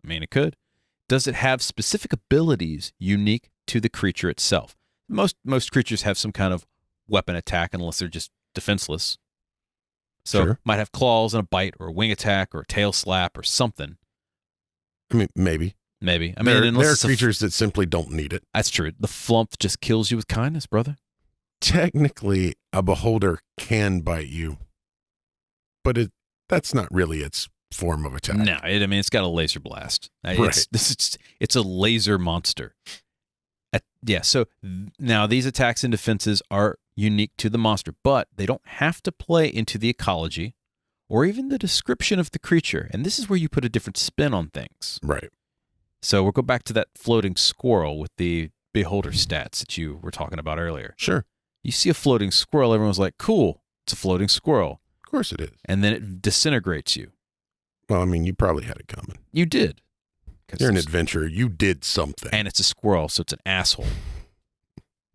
Speaker 2: I mean, it could. Does it have specific abilities unique to the creature itself? Most creatures have some kind of weapon attack unless they're just defenseless. So
Speaker 1: Sure.
Speaker 2: might have claws and a bite or a wing attack or a tail slap or something.
Speaker 1: I mean, maybe.
Speaker 2: Maybe. I mean,
Speaker 1: There
Speaker 2: unless
Speaker 1: are
Speaker 2: it's
Speaker 1: creatures that simply don't need it.
Speaker 2: that's true. The flump just kills you with kindness, brother.
Speaker 1: Technically, a beholder can bite you, but that's not really its form of attack.
Speaker 2: No, it's got a laser blast.
Speaker 1: Right.
Speaker 2: It's a laser monster. So now these attacks and defenses are unique to the monster, but they don't have to play into the ecology or even the description of the creature. And this is where you put a different spin on things.
Speaker 1: Right.
Speaker 2: So we'll go back to that floating squirrel with the beholder stats that you were talking about earlier.
Speaker 1: Sure.
Speaker 2: You see a floating squirrel, everyone's like, cool, it's a floating squirrel.
Speaker 1: Of course it is.
Speaker 2: And then it disintegrates you.
Speaker 1: Well, I mean, you probably had it coming.
Speaker 2: You did. 'Cause
Speaker 1: You're an
Speaker 2: it's-
Speaker 1: adventurer. You did something.
Speaker 2: and it's a squirrel, so it's an asshole.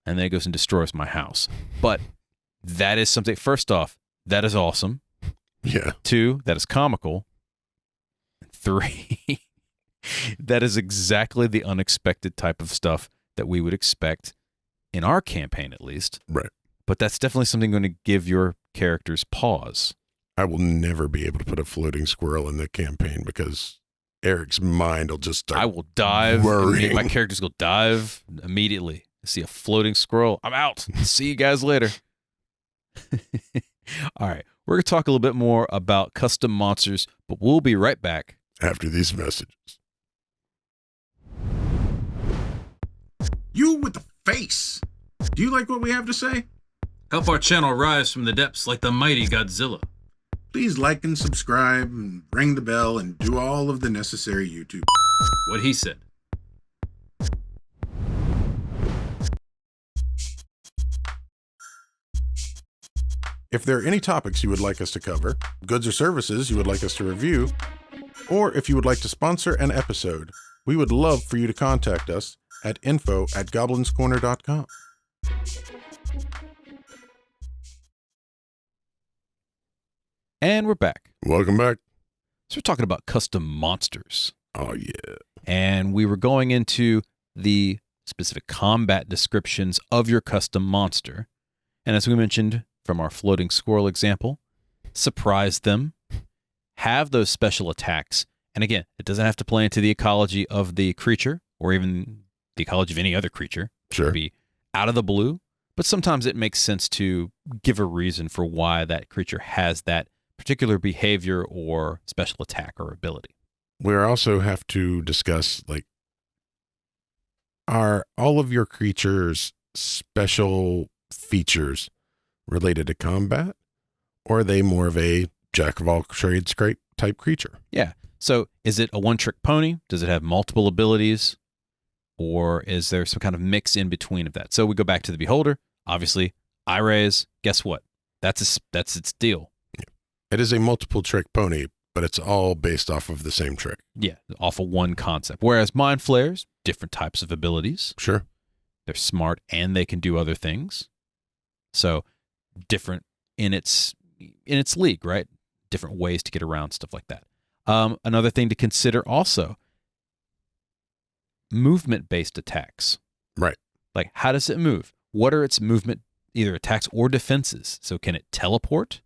Speaker 2: And then it goes and destroys my house. But that is something, first off, that is awesome.
Speaker 1: Yeah.
Speaker 2: 2, that is comical. 3, that is exactly the unexpected type of stuff that we would expect in our campaign, at least.
Speaker 1: Right.
Speaker 2: But that's definitely something going to give your characters pause.
Speaker 1: I will never be able to put a floating squirrel in the campaign because Eric's mind will just start.
Speaker 2: I will dive.
Speaker 1: worrying.
Speaker 2: My characters will dive immediately. See a floating squirrel. I'm out. See you guys later. All right. We're going to talk a little bit more about custom monsters, but we'll be right back.
Speaker 1: After these messages.
Speaker 4: You with the face. Do you like what we have to say?
Speaker 5: Help our channel rise from the depths like the mighty Godzilla.
Speaker 4: Please like and subscribe and ring the bell and do all of the necessary YouTube.
Speaker 5: What he said.
Speaker 1: If there are any topics you would like us to cover, goods or services you would like us to review, or if you would like to sponsor an episode, we would love for you to contact us at info@goblinscorner.com.
Speaker 2: And we're back.
Speaker 1: Welcome back.
Speaker 2: So we're talking about custom monsters.
Speaker 1: Oh, yeah.
Speaker 2: And we were going into the specific combat descriptions of your custom monster. And as we mentioned from our floating squirrel example, surprise them, have those special attacks. And again, it doesn't have to play into the ecology of the creature or even the ecology of any other creature.
Speaker 1: Sure.
Speaker 2: It could be out of the blue, but sometimes it makes sense to give a reason for why that creature has that particular behavior or special attack or ability.
Speaker 1: We also have to discuss, like, are all of your creatures' special features related to combat, or are they more of a jack of all trades type creature?
Speaker 2: Yeah. So is it a one-trick pony? Does it have multiple abilities? Or is there some kind of mix in between of that? So we go back to the Beholder. Obviously, eye raise. Guess what? That's its deal.
Speaker 1: It is a multiple trick pony, but it's all based off of the same trick.
Speaker 2: Yeah, off of one concept. Whereas Mind Flayers, different types of abilities.
Speaker 1: Sure.
Speaker 2: They're smart and they can do other things. So different in its league, right? Different ways to get around stuff like that. Another thing to consider also, movement-based attacks.
Speaker 1: Right.
Speaker 2: Like, how does it move? What are its movement, either attacks or defenses? So can it teleport?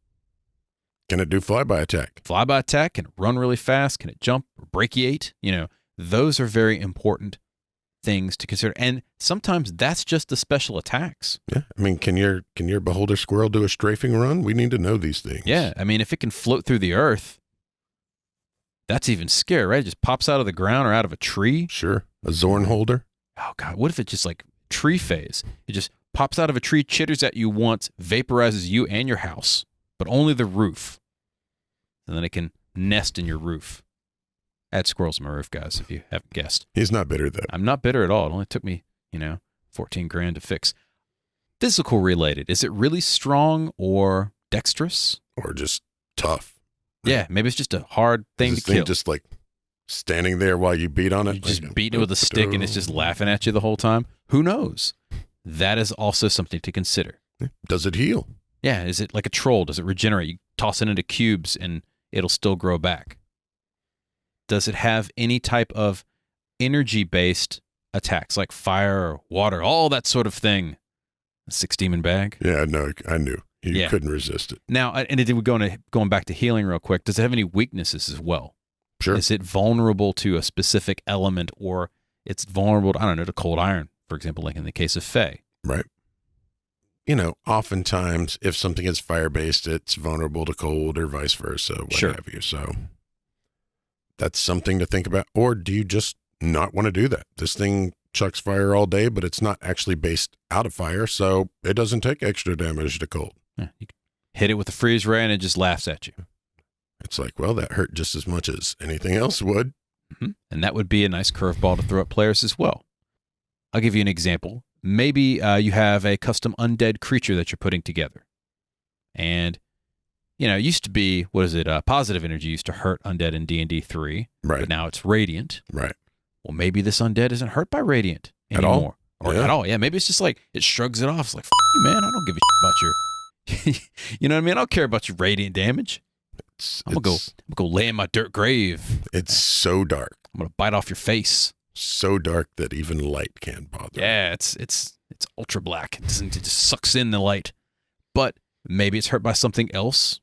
Speaker 1: Can it do flyby attack?
Speaker 2: Flyby attack? Can it run really fast? Can it jump or brachiate? Those are very important things to consider. And sometimes that's just the special attacks.
Speaker 1: Yeah. I mean, can your Beholder Squirrel do a strafing run? We need to know these things.
Speaker 2: Yeah. I mean, if it can float through the earth, that's even scary, right? It just pops out of the ground or out of a tree.
Speaker 1: Sure. A Zorn holder?
Speaker 2: Oh, God. What if it just like tree phase? It just pops out of a tree, chitters at you once, vaporizes you and your house, but only the roof. And then it can nest in your roof. I had squirrels in my roof, guys, if you haven't guessed.
Speaker 1: He's not bitter, though.
Speaker 2: I'm not bitter at all. It only took me, $14,000 to fix. Physical related. Is it really strong or dexterous?
Speaker 1: Or just tough.
Speaker 2: Yeah, maybe it's just a hard thing to kill.
Speaker 1: Just like standing there while you beat on it.
Speaker 2: You just beating it with a stick and it's just laughing at you the whole time. Who knows? That is also something to consider.
Speaker 1: Does it heal?
Speaker 2: Yeah, is it like a troll? Does it regenerate? You toss it into cubes and it'll still grow back. Does it have any type of energy-based attacks like fire or water, all that sort of thing? A 6-demon bag?
Speaker 1: Yeah, no, I knew. You couldn't resist it.
Speaker 2: Now, and we're going back to healing real quick. Does it have any weaknesses as well?
Speaker 1: Sure.
Speaker 2: Is it vulnerable to a specific element, or it's vulnerable to, to cold iron, for example, like in the case of Fae?
Speaker 1: Right. Oftentimes, if something is fire-based, it's vulnerable to cold or vice versa, what have you. So that's something to think about. Or do you just not want to do that? This thing chucks fire all day, but it's not actually based out of fire, so it doesn't take extra damage to cold.
Speaker 2: Yeah, you can hit it with a freeze ray and it just laughs at you.
Speaker 1: It's like, well, that hurt just as much as anything else would.
Speaker 2: Mm-hmm. And that would be a nice curveball to throw at players as well. I'll give you an example. Maybe you have a custom undead creature that you're putting together. And, it used to be, positive energy used to hurt undead in D&D 3.
Speaker 1: Right.
Speaker 2: But now it's radiant.
Speaker 1: Right.
Speaker 2: Well, maybe this undead isn't hurt by radiant
Speaker 1: anymore.
Speaker 2: At all. Or at all. Yeah, maybe it's just like, it shrugs it off. It's like, you, man, I don't give a shit about your... you know what I mean? I don't care about your radiant damage. I'm gonna go lay in my dirt grave.
Speaker 1: It's so dark.
Speaker 2: I'm gonna bite off your face.
Speaker 1: So dark that even light can't bother.
Speaker 2: Yeah, it's ultra black. It just sucks in the light. But maybe it's hurt by something else.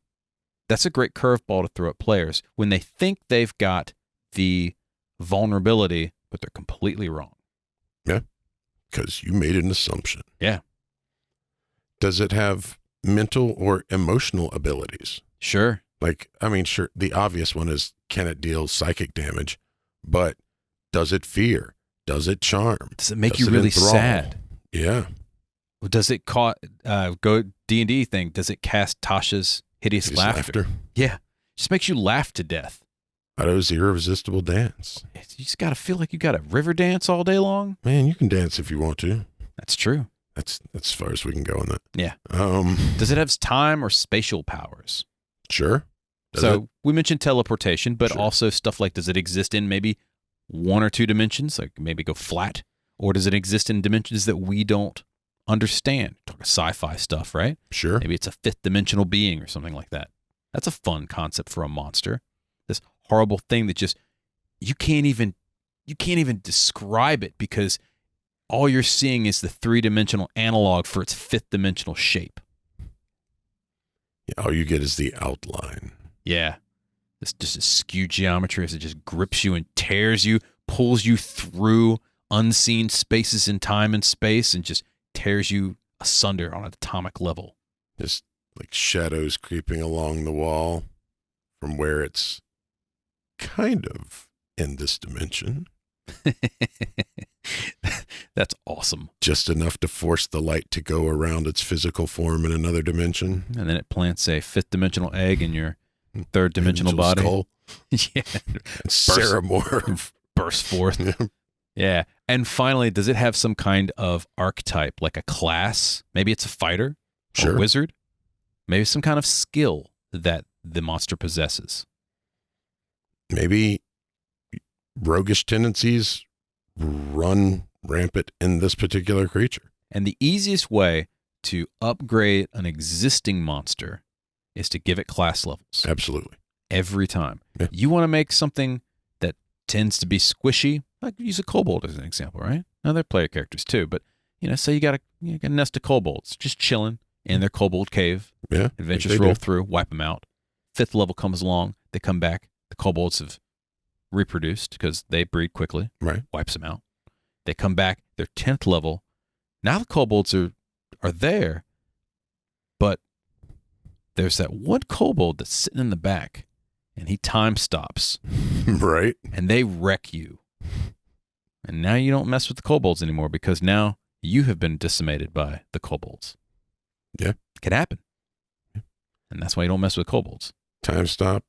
Speaker 2: That's a great curveball to throw at players when they think they've got the vulnerability, but they're completely wrong.
Speaker 1: Yeah, because you made an assumption.
Speaker 2: Yeah.
Speaker 1: Does it have mental or emotional abilities?
Speaker 2: Sure.
Speaker 1: Sure, the obvious one is, can it deal psychic damage? But does it fear? Does it charm?
Speaker 2: Does it make you really sad?
Speaker 1: Yeah.
Speaker 2: Does it go D&D thing? Does it cast Tasha's hideous laughter? Yeah. Just makes you laugh to death.
Speaker 1: Otto's irresistible dance.
Speaker 2: You just got to feel like you got a river dance all day long.
Speaker 1: Man, you can dance if you want to.
Speaker 2: That's true.
Speaker 1: That's as far as we can go on that.
Speaker 2: Yeah.
Speaker 1: Does
Speaker 2: it have time or spatial powers?
Speaker 1: Sure.
Speaker 2: We mentioned teleportation, but
Speaker 1: Sure.
Speaker 2: also stuff like, does it exist in maybe 1 or 2 dimensions, like maybe go flat? Or does it exist in dimensions that we don't understand? Talk sci-fi stuff, right?
Speaker 1: Sure.
Speaker 2: Maybe it's a 5th dimensional being or something like that. That's a fun concept for a monster. This horrible thing that just you can't even describe it because all you're seeing is the 3-dimensional analog for its 5th dimensional shape.
Speaker 1: Yeah, all you get is the outline.
Speaker 2: Yeah. This just a skew geometry as it just grips you and tears you, pulls you through unseen spaces in time and space, and just tears you asunder on an atomic level.
Speaker 1: Just like shadows creeping along the wall from where it's kind of in this dimension.
Speaker 2: That's awesome.
Speaker 1: Just enough to force the light to go around its physical form in another dimension.
Speaker 2: And then it plants a 5th dimensional egg in your 3rd dimensional body.
Speaker 1: Skull.
Speaker 2: Yeah.
Speaker 1: Ceramorph.
Speaker 2: Burst forth. Yeah. And finally, does it have some kind of archetype, like a class? Maybe it's a fighter or
Speaker 1: Sure.
Speaker 2: a wizard. Maybe some kind of skill that the monster possesses.
Speaker 1: Maybe roguish tendencies run rampant in this particular creature.
Speaker 2: And the easiest way to upgrade an existing monster is to give it class levels.
Speaker 1: Absolutely.
Speaker 2: Every time.
Speaker 1: Yeah.
Speaker 2: You want to make something that tends to be squishy, like use a kobold as an example, right? Now they're player characters too, but say you got a nest of kobolds just chilling in their kobold cave.
Speaker 1: Yeah.
Speaker 2: Adventures roll through, wipe them out. 5th level comes along, they come back. The kobolds have reproduced because they breed quickly.
Speaker 1: Right.
Speaker 2: Wipes them out. They come back, they're 10th level. Now the kobolds are there, but there's that one kobold that's sitting in the back, and he time stops.
Speaker 1: Right.
Speaker 2: And they wreck you. And now you don't mess with the kobolds anymore because now you have been decimated by the kobolds.
Speaker 1: Yeah.
Speaker 2: It can happen. And that's why you don't mess with kobolds.
Speaker 1: Time stop.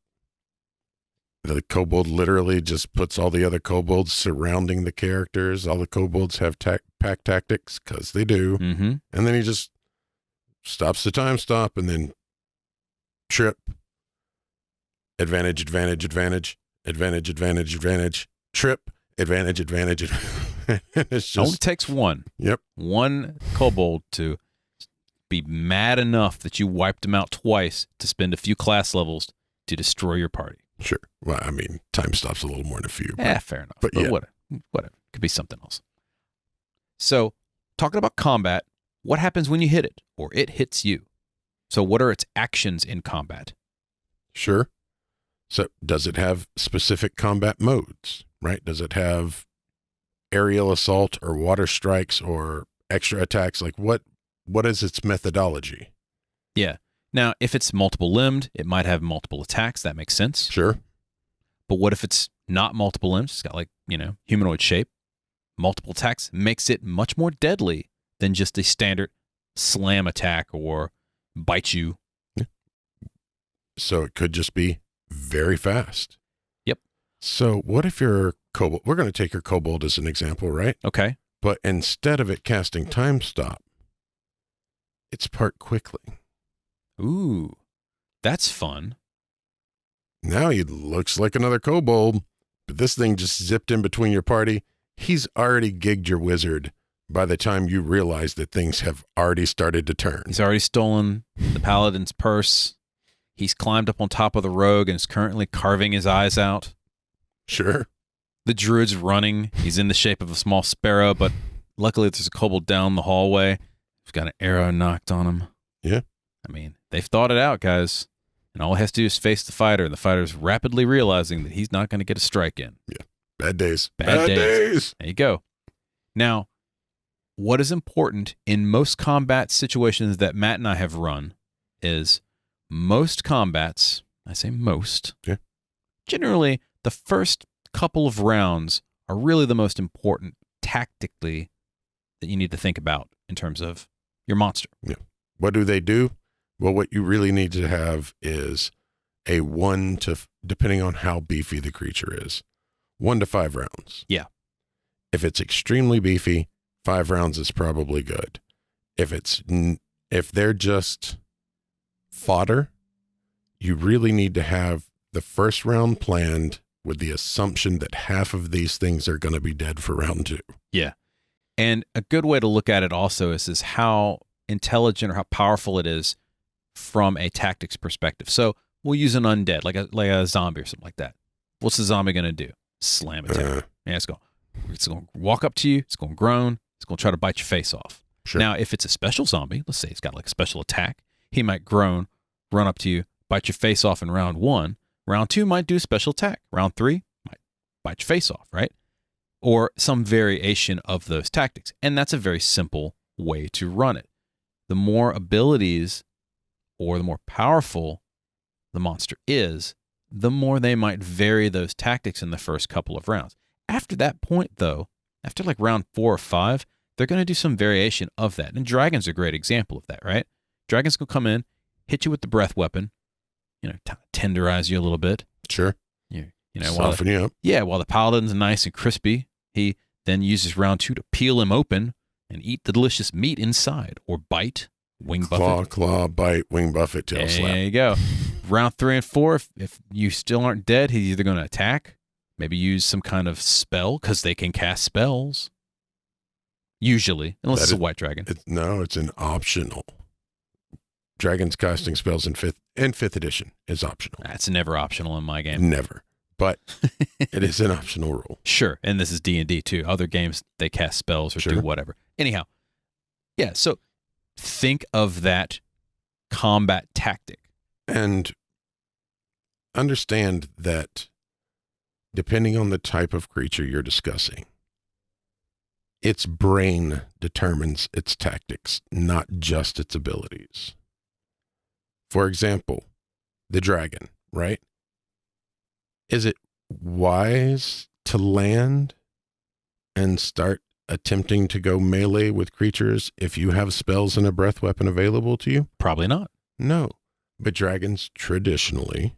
Speaker 1: The kobold literally just puts all the other kobolds surrounding the characters. All the kobolds have pack tactics because they do.
Speaker 2: Mm-hmm.
Speaker 1: And then he just stops the time stop and then trip. Advantage, advantage, advantage, advantage, advantage, advantage, trip, advantage, advantage. It's just,
Speaker 2: It only takes one.
Speaker 1: Yep.
Speaker 2: One kobold to be mad enough that you wiped him out twice to spend a few class levels to destroy your party.
Speaker 1: Sure. Well, I mean, time stops a little more than a few.
Speaker 2: Fair enough.
Speaker 1: but yeah.
Speaker 2: Whatever. Could be something else. So, talking about combat, what happens when you hit it or it hits you? So, what are its actions in combat?
Speaker 1: Sure. So does it have specific combat modes, right? Does it have aerial assault or water strikes or extra attacks? Like what is its methodology?
Speaker 2: Yeah. Now, if it's multiple limbed, it might have multiple attacks. That makes sense.
Speaker 1: Sure.
Speaker 2: But what if it's not multiple limbs? It's got humanoid shape. Multiple attacks makes it much more deadly than just a standard slam attack or bite you.
Speaker 1: Yeah. So it could just be very fast.
Speaker 2: Yep.
Speaker 1: So what if your kobold, we're going to take your kobold as an example, right?
Speaker 2: Okay.
Speaker 1: But instead of it casting time stop, it's part quickly.
Speaker 2: Ooh, that's fun.
Speaker 1: Now he looks like another kobold, but this thing just zipped in between your party. He's already gigged your wizard by the time you realize that things have already started to turn.
Speaker 2: He's already stolen the paladin's purse. He's climbed up on top of the rogue and is currently carving his eyes out.
Speaker 1: Sure.
Speaker 2: The druid's running. He's in the shape of a small sparrow, but luckily there's a kobold down the hallway. He's got an arrow knocked on him.
Speaker 1: Yeah.
Speaker 2: I mean, they've thought it out, guys. And all he has to do is face the fighter, and the fighter's rapidly realizing that he's not going to get a strike in.
Speaker 1: Yeah. Bad days.
Speaker 2: Bad days. There you go. Now, what is important in most combat situations that Matt and I have run is most combats, I say most, generally the first couple of rounds are really the most important tactically that you need to think about in terms of your monster.
Speaker 1: What do they do? Well, what you really need to have is a 1 to, depending on how beefy the creature is, 1 to 5 rounds.
Speaker 2: Yeah.
Speaker 1: If it's extremely beefy, 5 rounds is probably good. If they're just fodder, you really need to have the first round planned with the assumption that half of these things are going to be dead for round 2.
Speaker 2: Yeah. And a good way to look at it also is how intelligent or how powerful it is from a tactics perspective. So we'll use an undead, like a zombie or something like that. What's the zombie going to do? Slam it down. Yeah, it's going to walk up to you. It's going to groan. It's going to try to bite your face off.
Speaker 1: Sure.
Speaker 2: Now, if it's a special zombie, let's say it's got like a special attack, he might groan, run up to you, bite your face off in round 1. Round 2 might do a special attack. Round 3 might bite your face off, right? Or some variation of those tactics. And that's a very simple way to run it. The more abilities or the more powerful the monster is, the more they might vary those tactics in the first couple of rounds. After that point, though, after like round 4 or 5, they're going to do some variation of that. And Dragon's a great example of that, right? Dragon's going to come in, hit you with the breath weapon, tenderize you a little bit.
Speaker 1: Sure. Soften you up.
Speaker 2: Yeah, while the paladin's nice and crispy, he then uses round 2 to peel him open and eat the delicious meat inside, or bite, wing buffet.
Speaker 1: Claw, bite, wing buffet, tail slap.
Speaker 2: There you go. Round 3 and 4, if you still aren't dead, he's either going to attack, maybe use some kind of spell, because they can cast spells. Usually, unless it's a white dragon.
Speaker 1: It's an optional. Dragons casting spells in 5th edition is optional.
Speaker 2: That's never optional in my game.
Speaker 1: Never. But it is an optional rule.
Speaker 2: Sure. And this is D&D too. Other games, they cast spells or do whatever. Anyhow. Yeah. So think of that combat tactic.
Speaker 1: And understand that depending on the type of creature you're discussing, its brain determines its tactics, not just its abilities. For example, the dragon, right? Is it wise to land and start attempting to go melee with creatures if you have spells and a breath weapon available to you?
Speaker 2: Probably not.
Speaker 1: No. But dragons traditionally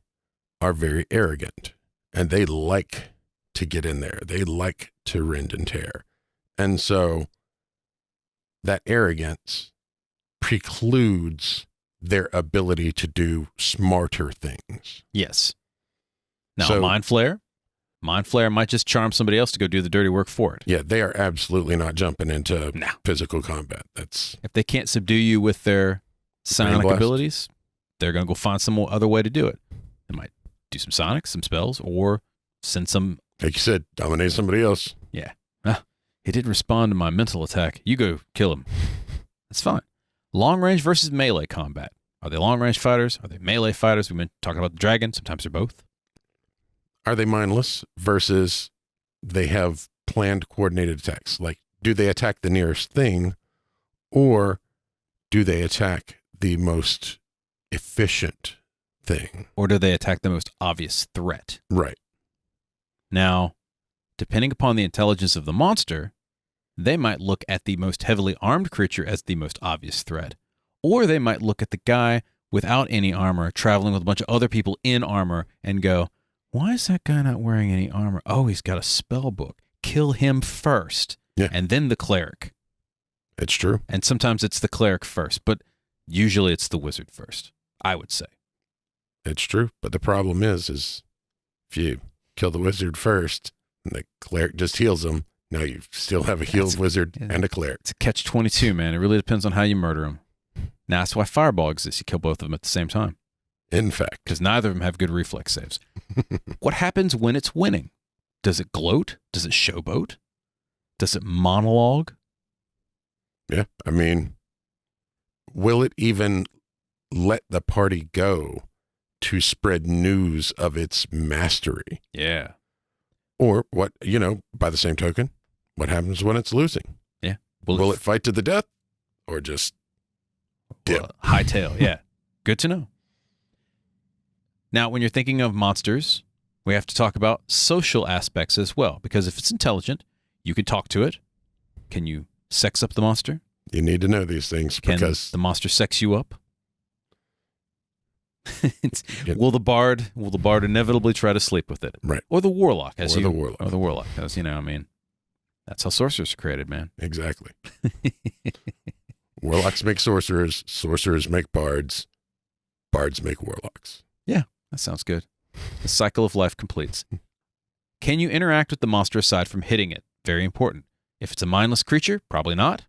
Speaker 1: are very arrogant, and they like to get in there. They like to rend and tear. And so that arrogance precludes their ability to do smarter things.
Speaker 2: Yes. Now, Mind Flare might just charm somebody else to go do the dirty work for it.
Speaker 1: Yeah, they are absolutely not jumping into physical combat. If
Speaker 2: they can't subdue you with their psionic abilities, they're going to go find some other way to do it. They might do some sonics, some spells, or send some...
Speaker 1: Like you said, dominate somebody else.
Speaker 2: Yeah. He didn't respond to my mental attack. You go kill him. That's fine. Long range versus melee combat. Are they long range fighters? Are they melee fighters? We've been talking about the dragon. Sometimes they're both.
Speaker 1: Are they mindless versus they have planned coordinated attacks? Like, do they attack the nearest thing, or do they attack the most efficient thing?
Speaker 2: Or do they attack the most obvious threat?
Speaker 1: Right.
Speaker 2: Now, depending upon the intelligence of the monster, they might look at the most heavily armed creature as the most obvious threat. Or they might look at the guy without any armor, traveling with a bunch of other people in armor, and go, why is that guy not wearing any armor? Oh, he's got a spell book. Kill him first.
Speaker 1: Yeah.
Speaker 2: And then the cleric.
Speaker 1: It's true.
Speaker 2: And sometimes it's the cleric first, but usually it's the wizard first, I would say.
Speaker 1: It's true. But the problem is if you kill the wizard first and the cleric just heals him, now you still have a healed wizard and a cleric.
Speaker 2: It's a catch-22, man. It really depends on how you murder him. Now, that's why Fireball exists. You kill both of them at the same time.
Speaker 1: In fact.
Speaker 2: Because neither of them have good reflex saves. What happens when it's winning? Does it gloat? Does it showboat? Does it monologue?
Speaker 1: Yeah. I mean, will it even let the party go to spread news of its mastery?
Speaker 2: Yeah.
Speaker 1: Or what, by the same token, what happens when it's losing?
Speaker 2: Yeah.
Speaker 1: Will it fight to the death or just dip?
Speaker 2: Hightail, yeah. Good to know. Now, when you're thinking of monsters, we have to talk about social aspects as well, because if it's intelligent, you can talk to it. Can you sex up the monster?
Speaker 1: You need to know these things
Speaker 2: Can
Speaker 1: because
Speaker 2: the monster sex you up?
Speaker 1: Yeah.
Speaker 2: Will the bard inevitably try to sleep with it?
Speaker 1: Right.
Speaker 2: Or the warlock,
Speaker 1: Or the warlock.
Speaker 2: Or the warlock, because I mean, that's how sorcerers are created, man.
Speaker 1: Exactly. Warlocks make sorcerers. Sorcerers make bards. Bards make warlocks.
Speaker 2: Yeah, that sounds good. The cycle of life completes. Can you interact with the monster aside from hitting it? Very important. If it's a mindless creature, probably not.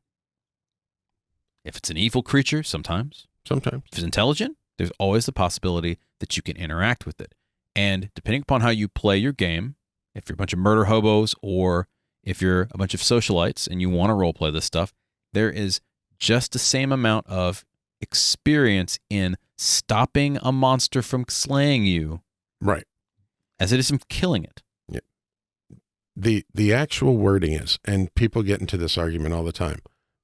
Speaker 2: If it's an evil creature, sometimes.
Speaker 1: Sometimes.
Speaker 2: If it's intelligent, there's always the possibility that you can interact with it. And depending upon how you play your game, if you're a bunch of murder hobos or if you're a bunch of socialites and you want to roleplay this stuff, there is just the same amount of experience in stopping a monster from slaying you
Speaker 1: Right.
Speaker 2: as it is from killing it.
Speaker 1: The actual wording is, and people get into this argument all the time,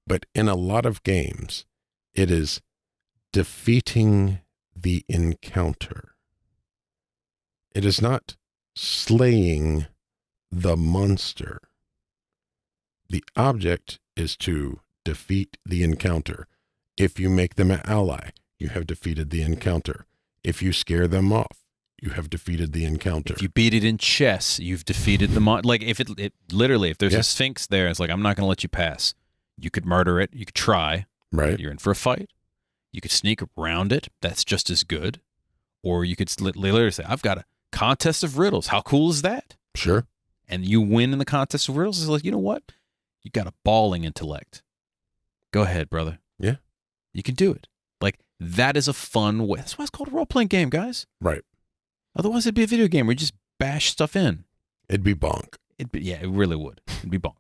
Speaker 1: but in a lot of games, it is defeating the encounter. It is not slaying the monster. The object is to defeat the encounter. If you make them an ally, you have defeated the encounter. If you scare them off, you have defeated the encounter.
Speaker 2: If you beat it in chess, you've defeated the like if it literally, if there's a sphinx there, it's like, I'm not going to let you pass. You could murder it. You could try.
Speaker 1: Right.
Speaker 2: You're in for a fight. You could sneak around it. That's just as good. Or you could literally say, I've got a contest of riddles. How cool is that?
Speaker 1: Sure.
Speaker 2: And you win in the contest of riddles. It's like, you know what? You got a balling intellect. Go ahead, brother.
Speaker 1: Yeah.
Speaker 2: You can do it. Like, that is a fun way. That's why it's called a role-playing game, guys.
Speaker 1: Right.
Speaker 2: Otherwise, it'd be a video game where you just bash stuff in.
Speaker 1: It'd be bonk.
Speaker 2: Yeah, it really would. It'd be bonk.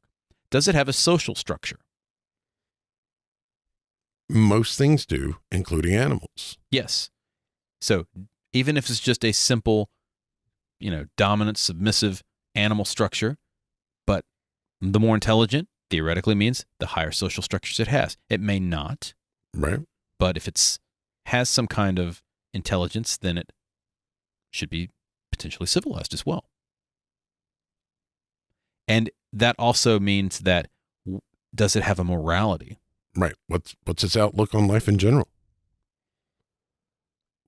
Speaker 2: Does it have a social structure?
Speaker 1: Most things do, including animals.
Speaker 2: Yes. So even if it's just a simple, dominant, submissive animal structure, but the more intelligent theoretically means the higher social structures it has. It may not,
Speaker 1: Right.
Speaker 2: but if it's has some kind of intelligence, then it should be potentially civilized as well. And that also means that does it have a morality?
Speaker 1: Right. What's its outlook on life in general?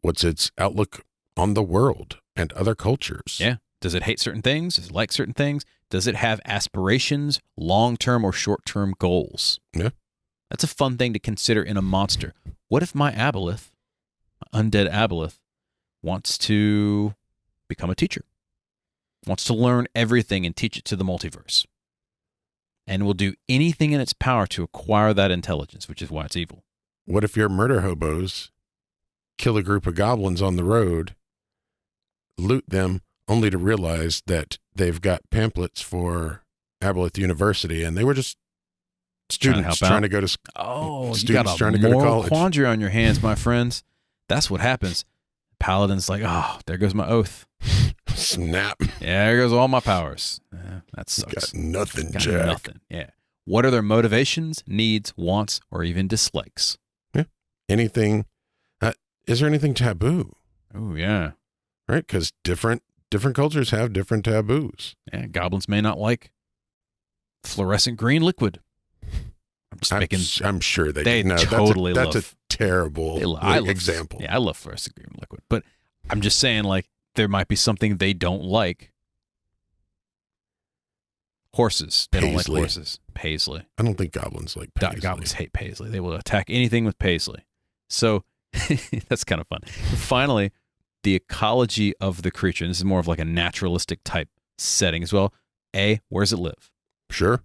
Speaker 1: What's its outlook on the world and other cultures?
Speaker 2: Yeah. Does it hate certain things? Does it like certain things? Does it have aspirations, long-term or short-term goals?
Speaker 1: Yeah.
Speaker 2: That's a fun thing to consider in a monster. What if my aboleth, undead aboleth, wants to become a teacher? Wants to learn everything and teach it to the multiverse? And will do anything in its power to acquire that intelligence, which is why it's evil.
Speaker 1: What if your murder hobos kill a group of goblins on the road, loot them, only to realize that they've got pamphlets for Aboleth University, and they were just students trying to go to school.
Speaker 2: Oh,
Speaker 1: students
Speaker 2: you got a
Speaker 1: trying to go to
Speaker 2: moral
Speaker 1: college.
Speaker 2: quandary on your hands, my friends. That's what happens. Paladin's like, oh, there goes my oath.
Speaker 1: Snap.
Speaker 2: Yeah, there goes all my powers. Yeah, that sucks.
Speaker 1: Got nothing,
Speaker 2: Got
Speaker 1: Jack.
Speaker 2: nothing. Yeah. What are their motivations, needs, wants, or even dislikes?
Speaker 1: Yeah. Anything? Is there anything taboo?
Speaker 2: Oh, yeah.
Speaker 1: Right? Because different cultures have different taboos.
Speaker 2: Yeah, goblins may not like fluorescent green liquid. I'm just making.
Speaker 1: I'm sure they
Speaker 2: They
Speaker 1: do. No,
Speaker 2: totally
Speaker 1: that's
Speaker 2: love.
Speaker 1: a terrible example.
Speaker 2: Yeah, I love fluorescent green liquid, but I'm just saying, like, there might be something they don't like. Horses. They don't like
Speaker 1: Paisley.
Speaker 2: horses. Paisley.
Speaker 1: I don't think goblins like paisley.
Speaker 2: Goblins hate paisley. They will attack anything with paisley. So that's kind of fun. Finally, the ecology of the creature. And this is more of like a naturalistic type setting as well. A, where does it live?
Speaker 1: Sure.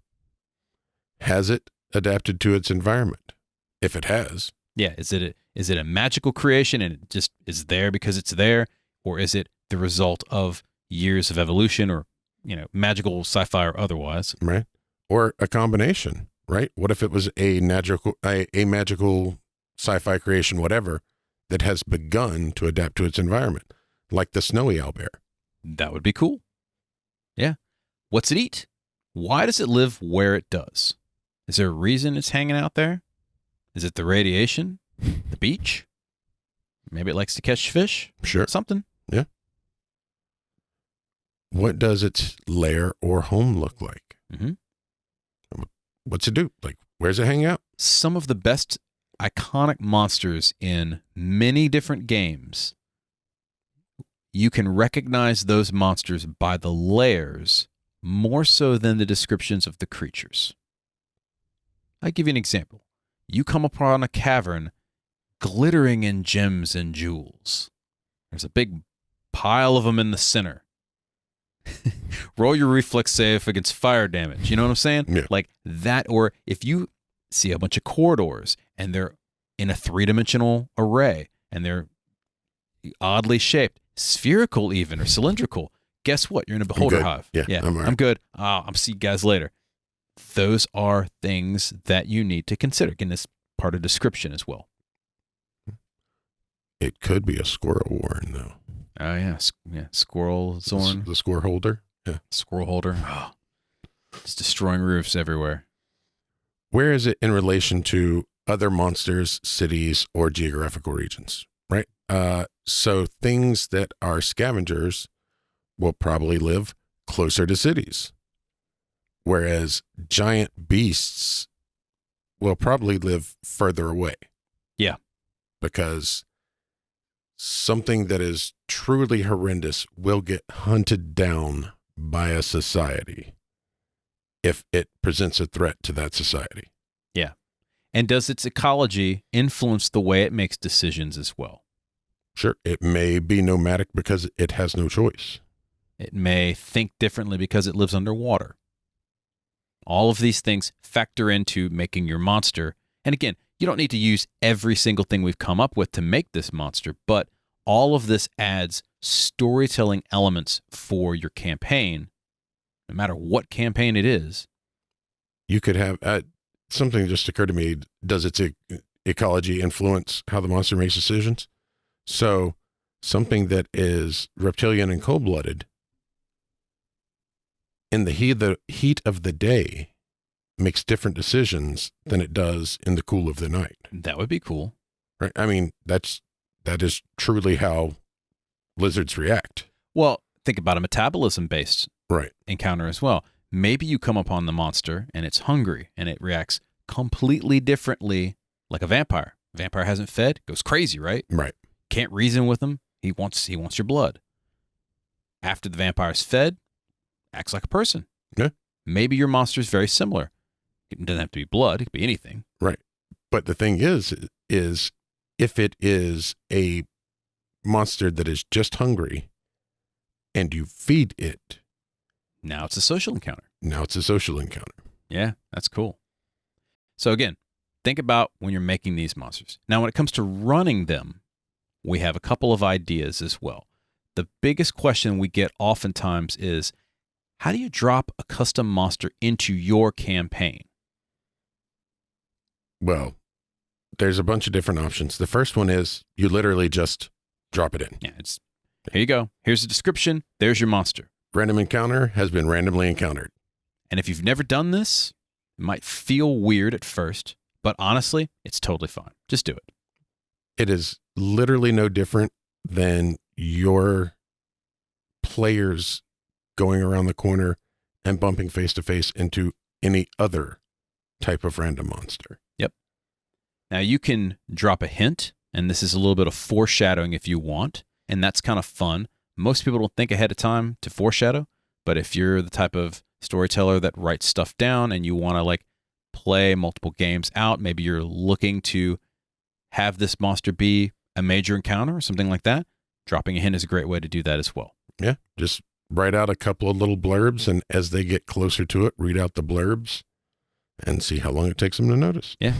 Speaker 1: Has it adapted to its environment? If it has.
Speaker 2: Yeah. Is it a magical creation and it just is there because it's there? Or is it the result of years of evolution or, magical sci-fi or otherwise?
Speaker 1: Right. Or a combination, right? What if it was a magical sci-fi creation, whatever, that has begun to adapt to its environment, like the snowy owlbear?
Speaker 2: That would be cool. Yeah. What's it eat? Why does it live where it does? Is there a reason it's hanging out there? Is it the radiation? The beach? Maybe it likes to catch fish?
Speaker 1: Sure.
Speaker 2: Something.
Speaker 1: Yeah. What does its lair or home look like?
Speaker 2: Mm-hmm.
Speaker 1: What's it do? Like, Where's it hang out?
Speaker 2: Some of the best iconic monsters in many different games, you can recognize those monsters by the layers more so than the descriptions of the creatures. I'll give you an example. You come upon a cavern glittering in gems and jewels. There's a big pile of them in the center. Roll your reflex save against fire damage. You know what I'm saying?
Speaker 1: Yeah.
Speaker 2: Like that, or if you see a bunch of corridors and they're in a 3-dimensional array and they're oddly shaped, spherical even, or cylindrical, guess what? You're in a beholder
Speaker 1: good.
Speaker 2: hive.
Speaker 1: Yeah, I'm all right.
Speaker 2: I'm good. I'll see you guys later. Those are things that you need to consider. Again, this part of description as well.
Speaker 1: It could be a squirrel warren, though.
Speaker 2: Oh, yeah. Squirrel Zorn.
Speaker 1: The squirrel holder. Yeah.
Speaker 2: Squirrel holder. Oh, it's destroying roofs everywhere.
Speaker 1: Where is it in relation to other monsters, cities, or geographical regions? Right. So things that are scavengers will probably live closer to cities, whereas giant beasts will probably live further away.
Speaker 2: Yeah.
Speaker 1: Because something that is truly horrendous will get hunted down by a society if it presents a threat to that society.
Speaker 2: Yeah. And does its ecology influence the way it makes decisions as well?
Speaker 1: Sure, it may be nomadic because it has no choice.
Speaker 2: It may think differently because it lives underwater. All of these things factor into making your monster. And again, you don't need to use every single thing we've come up with to make this monster, but all of this adds storytelling elements for your campaign, no matter what campaign it is.
Speaker 1: You could have something just occurred to me. Does its ecology influence how the monster makes decisions? So something that is reptilian and cold-blooded in the heat of the day makes different decisions than it does in the cool of the night.
Speaker 2: That would be cool.
Speaker 1: Right? I mean, that is truly how lizards react.
Speaker 2: Well, think about a metabolism-based
Speaker 1: Right.
Speaker 2: encounter as well. Maybe you come upon the monster and it's hungry and it reacts completely differently like a vampire. Vampire hasn't fed, goes crazy, right?
Speaker 1: Right.
Speaker 2: Can't reason with him. He wants your blood. After the vampire's fed, acts like a person.
Speaker 1: Yeah.
Speaker 2: Maybe your monster's very similar. It doesn't have to be blood. It could be anything.
Speaker 1: Right. But the thing is if it is a monster that is just hungry and you feed it,
Speaker 2: Now it's a social encounter.
Speaker 1: now it's a social encounter.
Speaker 2: Yeah, that's cool. So again, think about when you're making these monsters. Now, when it comes to running them, we have a couple of ideas as well. The biggest question we get oftentimes is, how do you drop a custom monster into your campaign?
Speaker 1: Well, there's a bunch of different options. The first one is you literally just drop it in.
Speaker 2: Yeah, it's here you go. Here's the description. There's your monster.
Speaker 1: Random encounter has been randomly encountered.
Speaker 2: And if you've never done this, it might feel weird at first, but honestly, it's totally fine. Just do it.
Speaker 1: It is literally no different than your players going around the corner and bumping face to face into any other type of random monster.
Speaker 2: Now, you can drop a hint, and this is a little bit of foreshadowing if you want, and that's kind of fun. Most people don't think ahead of time to foreshadow, but if you're the type of storyteller that writes stuff down and you want to like play multiple games out, maybe you're looking to have this monster be a major encounter or something like that, dropping a hint is a great way to do that as well.
Speaker 1: Yeah, just write out a couple of little blurbs, and as they get closer to it, read out the blurbs and see how long it takes them to notice.
Speaker 2: Yeah.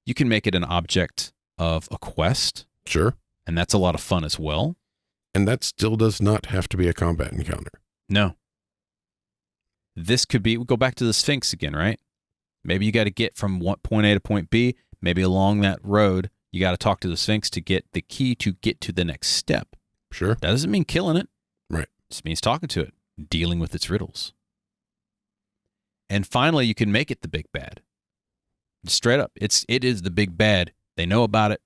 Speaker 2: You can make it an object of a quest,
Speaker 1: Sure.
Speaker 2: and that's a lot of fun as well.
Speaker 1: And that still does not have to be a combat encounter.
Speaker 2: No. This could be, we'll go back to the Sphinx again, right? Maybe you got to get from point A to point B. Maybe along that road, you got to talk to the Sphinx to get the key to get to the next step.
Speaker 1: Sure.
Speaker 2: That doesn't mean killing it.
Speaker 1: Right.
Speaker 2: It just means talking to it, dealing with its riddles. And finally, you can make it the big bad. Straight up, it is the big bad. They know about it,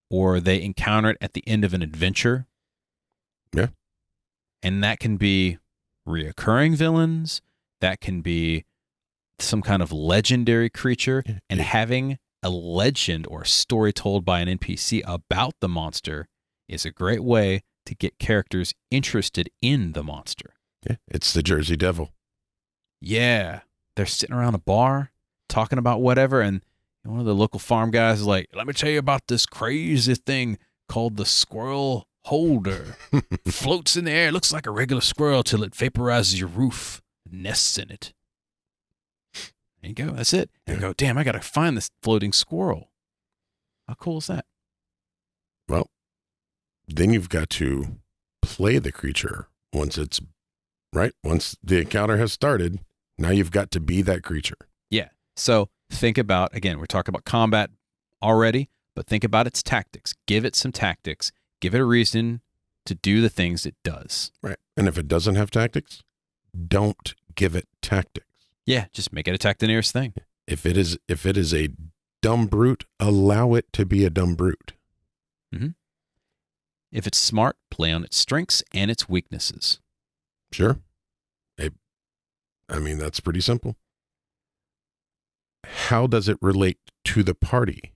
Speaker 2: or they encounter it at the end of an adventure.
Speaker 1: Yeah.
Speaker 2: And that can be reoccurring villains. That can be some kind of legendary creature, and having a legend or a story told by an NPC about the monster is a great way to get characters interested in the monster.
Speaker 1: Yeah, it's the Jersey Devil.
Speaker 2: Yeah. They're sitting around a bar talking about whatever, and one of the local farm guys is like, let me tell you about this crazy thing called the squirrel holder. Floats in the air, looks like a regular squirrel till it vaporizes your roof, nests in it. There you go. That's it. And you go, damn, I got to find this floating squirrel. How cool is that?
Speaker 1: Well, then you've got to play the creature once it's right. Once the encounter has started, now you've got to be that creature.
Speaker 2: Yeah. So think about, again, we're talking about combat already, but think about its tactics. Give it some tactics. Give it a reason to do the things it does.
Speaker 1: Right. And if it doesn't have tactics, don't give it tactics.
Speaker 2: Yeah, just make it attack the nearest thing.
Speaker 1: If it is a dumb brute, allow it to be a dumb brute.
Speaker 2: Mm-hmm. If it's smart, play on its strengths and its weaknesses.
Speaker 1: Sure. I mean, that's pretty simple. How does it relate to the party?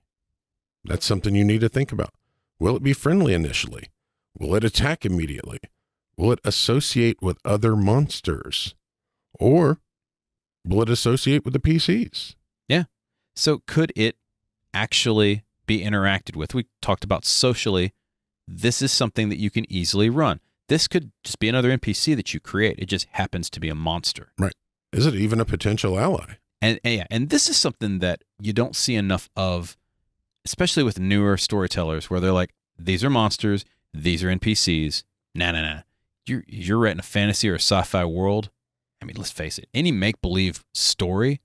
Speaker 1: That's something you need to think about. Will it be friendly initially? Will it attack immediately? Will it associate with other monsters? Or will it associate with the PCs?
Speaker 2: Yeah. So could it actually be interacted with? We talked about socially. This is something that you can easily run. This could just be another NPC that you create. It just happens to be a monster.
Speaker 1: Right. Is it even a potential ally?
Speaker 2: And this is something that you don't see enough of, especially with newer storytellers, where they're like, these are monsters, these are NPCs. Nah. You're writing a fantasy or a sci-fi world. I mean, let's face it, any make-believe story,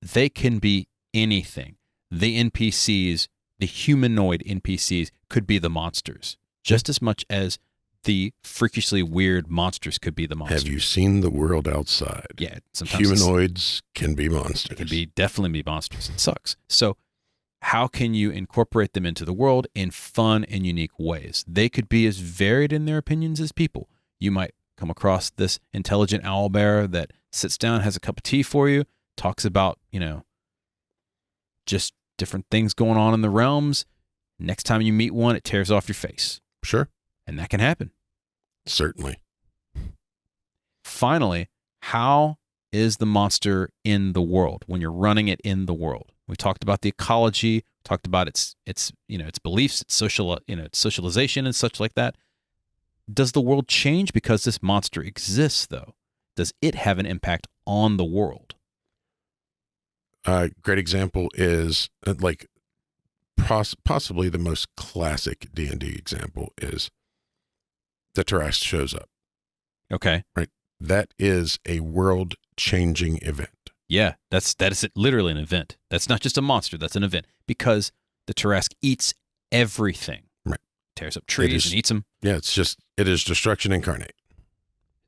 Speaker 2: they can be anything. The NPCs, the humanoid NPCs, could be the monsters, just as much as the freakishly weird monsters could be the monsters.
Speaker 1: Have you seen the world outside?
Speaker 2: Yeah, sometimes
Speaker 1: humanoids can be monsters.
Speaker 2: It can definitely be monsters. It sucks. So how can you incorporate them into the world in fun and unique ways? They could be as varied in their opinions as people. You might come across this intelligent owlbear that sits down, has a cup of tea for you, talks about, just different things going on in the realms. Next time you meet one, it tears off your face.
Speaker 1: Sure.
Speaker 2: And that can happen.
Speaker 1: Certainly.
Speaker 2: Finally, how is the monster in the world when you're running it in the world? We talked about the ecology, talked about its beliefs, its social, its socialization and such like that. Does the world change because this monster exists, though? Does it have an impact on the world?
Speaker 1: Great example is possibly the most classic D&D example is the Tarrasque shows up.
Speaker 2: Okay.
Speaker 1: Right. That is a world-changing event.
Speaker 2: Yeah, that is literally an event. That's not just a monster. That's an event because the Tarrasque eats everything.
Speaker 1: Right.
Speaker 2: Tears up trees and eats them.
Speaker 1: Yeah, it is destruction incarnate.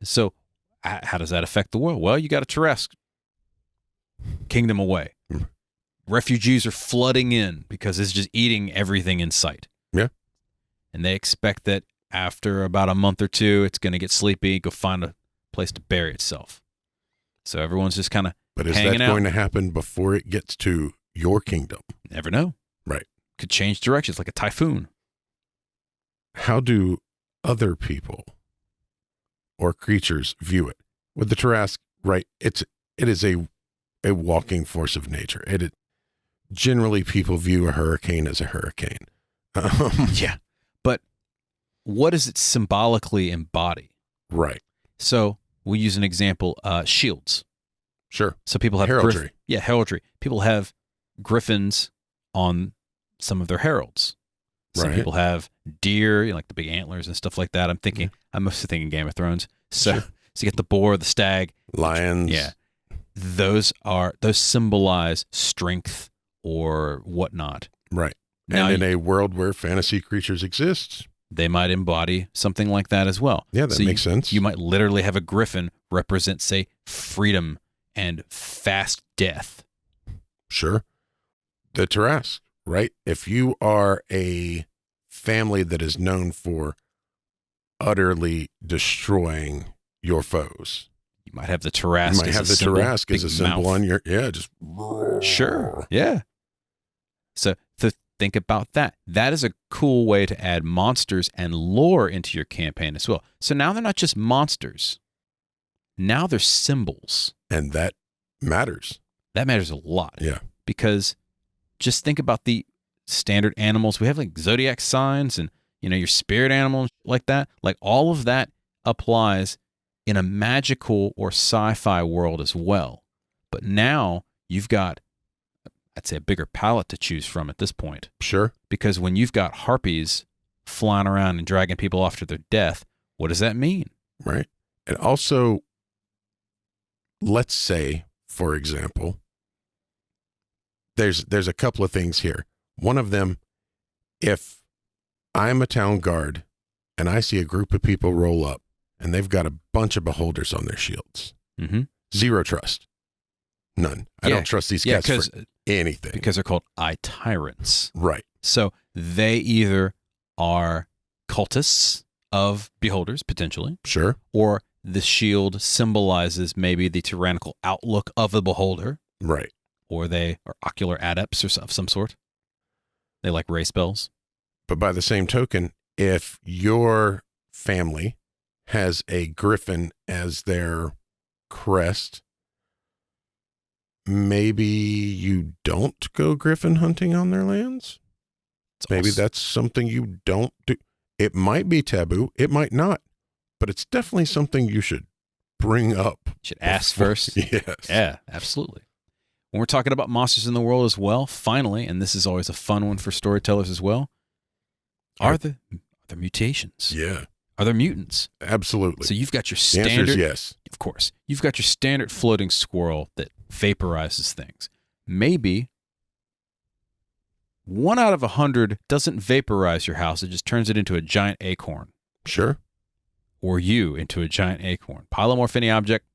Speaker 2: So how does that affect the world? Well, you got a Tarrasque kingdom away. Refugees are flooding in because it's just eating everything in sight.
Speaker 1: Yeah.
Speaker 2: And they expect that after about a month or two, it's going to get sleepy, go find a place to bury itself. So everyone's just kind of
Speaker 1: But is that going to happen before it gets to your kingdom?
Speaker 2: Never know.
Speaker 1: Right.
Speaker 2: Could change directions like a typhoon.
Speaker 1: How do other people or creatures view it? With the Tarrasque, right, it is a walking force of nature. Generally, people view a hurricane as a hurricane.
Speaker 2: Yeah. But what does it symbolically embody?
Speaker 1: Right.
Speaker 2: So we'll use an example, shields.
Speaker 1: Sure.
Speaker 2: So people have
Speaker 1: heraldry.
Speaker 2: Heraldry. People have griffins on some of their heralds. Some people have deer, like the big antlers and stuff like that. I'm mostly thinking Game of Thrones. So,
Speaker 1: Sure.
Speaker 2: So you get the boar, the stag,
Speaker 1: lions.
Speaker 2: Yeah. Those symbolize strength or whatnot.
Speaker 1: Right.
Speaker 2: Now,
Speaker 1: and in a world where fantasy creatures exist,
Speaker 2: they might embody something like that as well.
Speaker 1: Yeah, that makes sense.
Speaker 2: You might literally have a griffin represent, say, freedom and fast death.
Speaker 1: Sure. The Tarrasque, right? If you are a family that is known for utterly destroying your foes.
Speaker 2: You might have the Tarrasque.
Speaker 1: You might have the Tarrasque as a symbol on your, just.
Speaker 2: Sure. Yeah. So think about that. That is a cool way to add monsters and lore into your campaign as well. So now they're not just monsters. Now they're symbols.
Speaker 1: And that matters.
Speaker 2: That matters a lot.
Speaker 1: Yeah.
Speaker 2: Because just think about the standard animals. We have like zodiac signs and, your spirit animals like that. Like all of that applies in a magical or sci-fi world as well. But now you've got, I'd say, a bigger palette to choose from at this point.
Speaker 1: Sure.
Speaker 2: Because when you've got harpies flying around and dragging people off to their death, what does that mean?
Speaker 1: Right. And also, let's say, for example, there's a couple of things here. One of them, if I'm a town guard and I see a group of people roll up and they've got a bunch of beholders on their shields, zero trust. None. I don't trust these cats for anything.
Speaker 2: Because they're called eye tyrants.
Speaker 1: Right.
Speaker 2: So they either are cultists of beholders, potentially.
Speaker 1: Sure.
Speaker 2: Or the shield symbolizes maybe the tyrannical outlook of the beholder.
Speaker 1: Right.
Speaker 2: Or they are ocular adepts of some sort. They like ray spells.
Speaker 1: But by the same token, if your family has a griffin as their crest, maybe you don't go griffin hunting on their lands. Maybe that's something you don't do. It might be taboo. It might not. But it's definitely something you should bring up.
Speaker 2: You should ask first.
Speaker 1: Yes.
Speaker 2: Yeah, absolutely. When we're talking about monsters in the world as well, finally, and this is always a fun one for storytellers as well, are there mutations?
Speaker 1: Yeah.
Speaker 2: Are there mutants?
Speaker 1: Absolutely.
Speaker 2: So you've got your
Speaker 1: The
Speaker 2: standard.
Speaker 1: answer is yes.
Speaker 2: Of course. You've got your standard floating squirrel that vaporizes things. Maybe 1 out of 100 doesn't vaporize your house. It just turns it into a giant acorn.
Speaker 1: Sure.
Speaker 2: Or you into a giant acorn. Polymorph any object,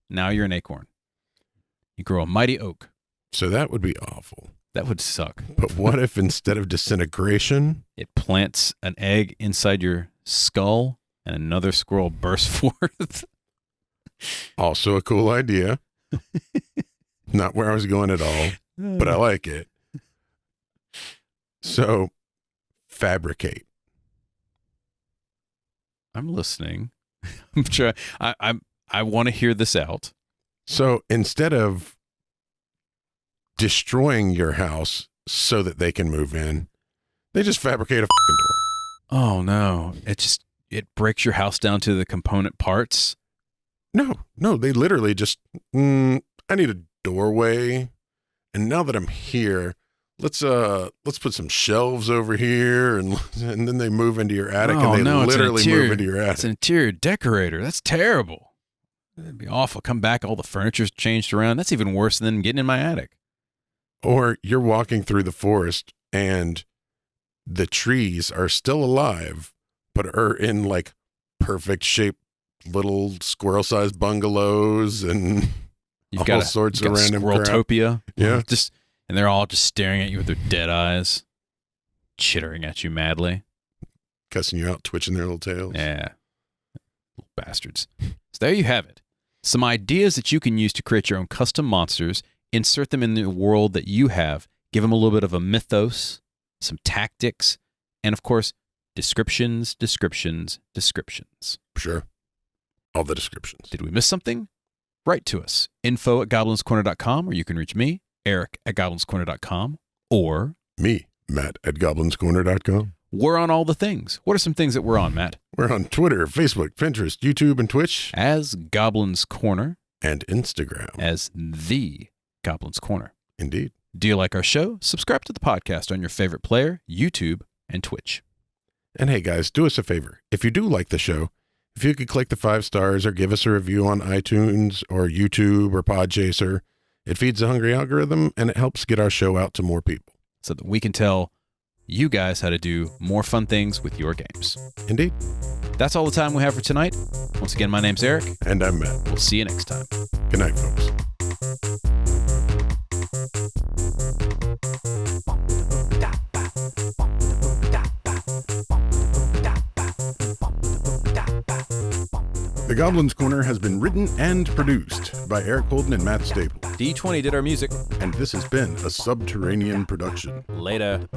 Speaker 2: now you're an acorn. You grow a mighty oak.
Speaker 1: So that would be awful.
Speaker 2: That would suck.
Speaker 1: But what if instead of disintegration,
Speaker 2: it plants an egg inside your skull and another squirrel bursts forth?
Speaker 1: also a cool idea. Not where I was going at all, but I like it. So, fabricate.
Speaker 2: I'm listening. I'm trying. I want to hear this out.
Speaker 1: So instead of destroying your house so that they can move in, they just fabricate a fucking door.
Speaker 2: Oh no! It breaks your house down to the component parts.
Speaker 1: No, they literally just. I need a doorway, and now that I'm here, let's put some shelves over here, and then they move into your attic, and they literally move into your attic.
Speaker 2: It's an interior decorator. That's terrible. It'd be awful. Come back, all the furniture's changed around. That's even worse than getting in my attic.
Speaker 1: Or you're walking through the forest, and the trees are still alive, but are in like perfect shape, little squirrel-sized bungalows, and all sorts of random crap.
Speaker 2: Squirreltopia.
Speaker 1: Yeah.
Speaker 2: And they're all just staring at you with their dead eyes, chittering at you madly.
Speaker 1: Cussing you out, twitching their little tails.
Speaker 2: Yeah. Little bastards. So there you have it. Some ideas that you can use to create your own custom monsters, insert them in the world that you have, give them a little bit of a mythos, some tactics, and of course, descriptions.
Speaker 1: Sure. All the descriptions.
Speaker 2: Did we miss something? Write to us. info@goblinscorner.com, or you can reach me, Eric at goblinscorner.com, or
Speaker 1: me, Matt at goblinscorner.com.
Speaker 2: We're on all the things. What are some things that we're on, Matt?
Speaker 1: We're on Twitter, Facebook, Pinterest, YouTube, and Twitch.
Speaker 2: As Goblins Corner.
Speaker 1: And Instagram.
Speaker 2: As The Goblins Corner.
Speaker 1: Indeed.
Speaker 2: Do you like our show? Subscribe to the podcast on your favorite player, YouTube, and Twitch.
Speaker 1: And hey, guys, do us a favor. If you do like the show, if you could click the 5 stars or give us a review on iTunes or YouTube or Podchaser, it feeds the hungry algorithm and it helps get our show out to more people.
Speaker 2: So that we can tell you guys how to do more fun things with your games.
Speaker 1: Indeed.
Speaker 2: That's all the time we have for tonight. Once again, my name's Eric.
Speaker 1: And I'm Matt.
Speaker 2: We'll see you next time.
Speaker 1: Good night, folks. The Goblin's Corner has been written and produced by Eric Holden and Matt Staple.
Speaker 2: D20 did our music.
Speaker 1: And this has been a Subterranean production.
Speaker 2: Later.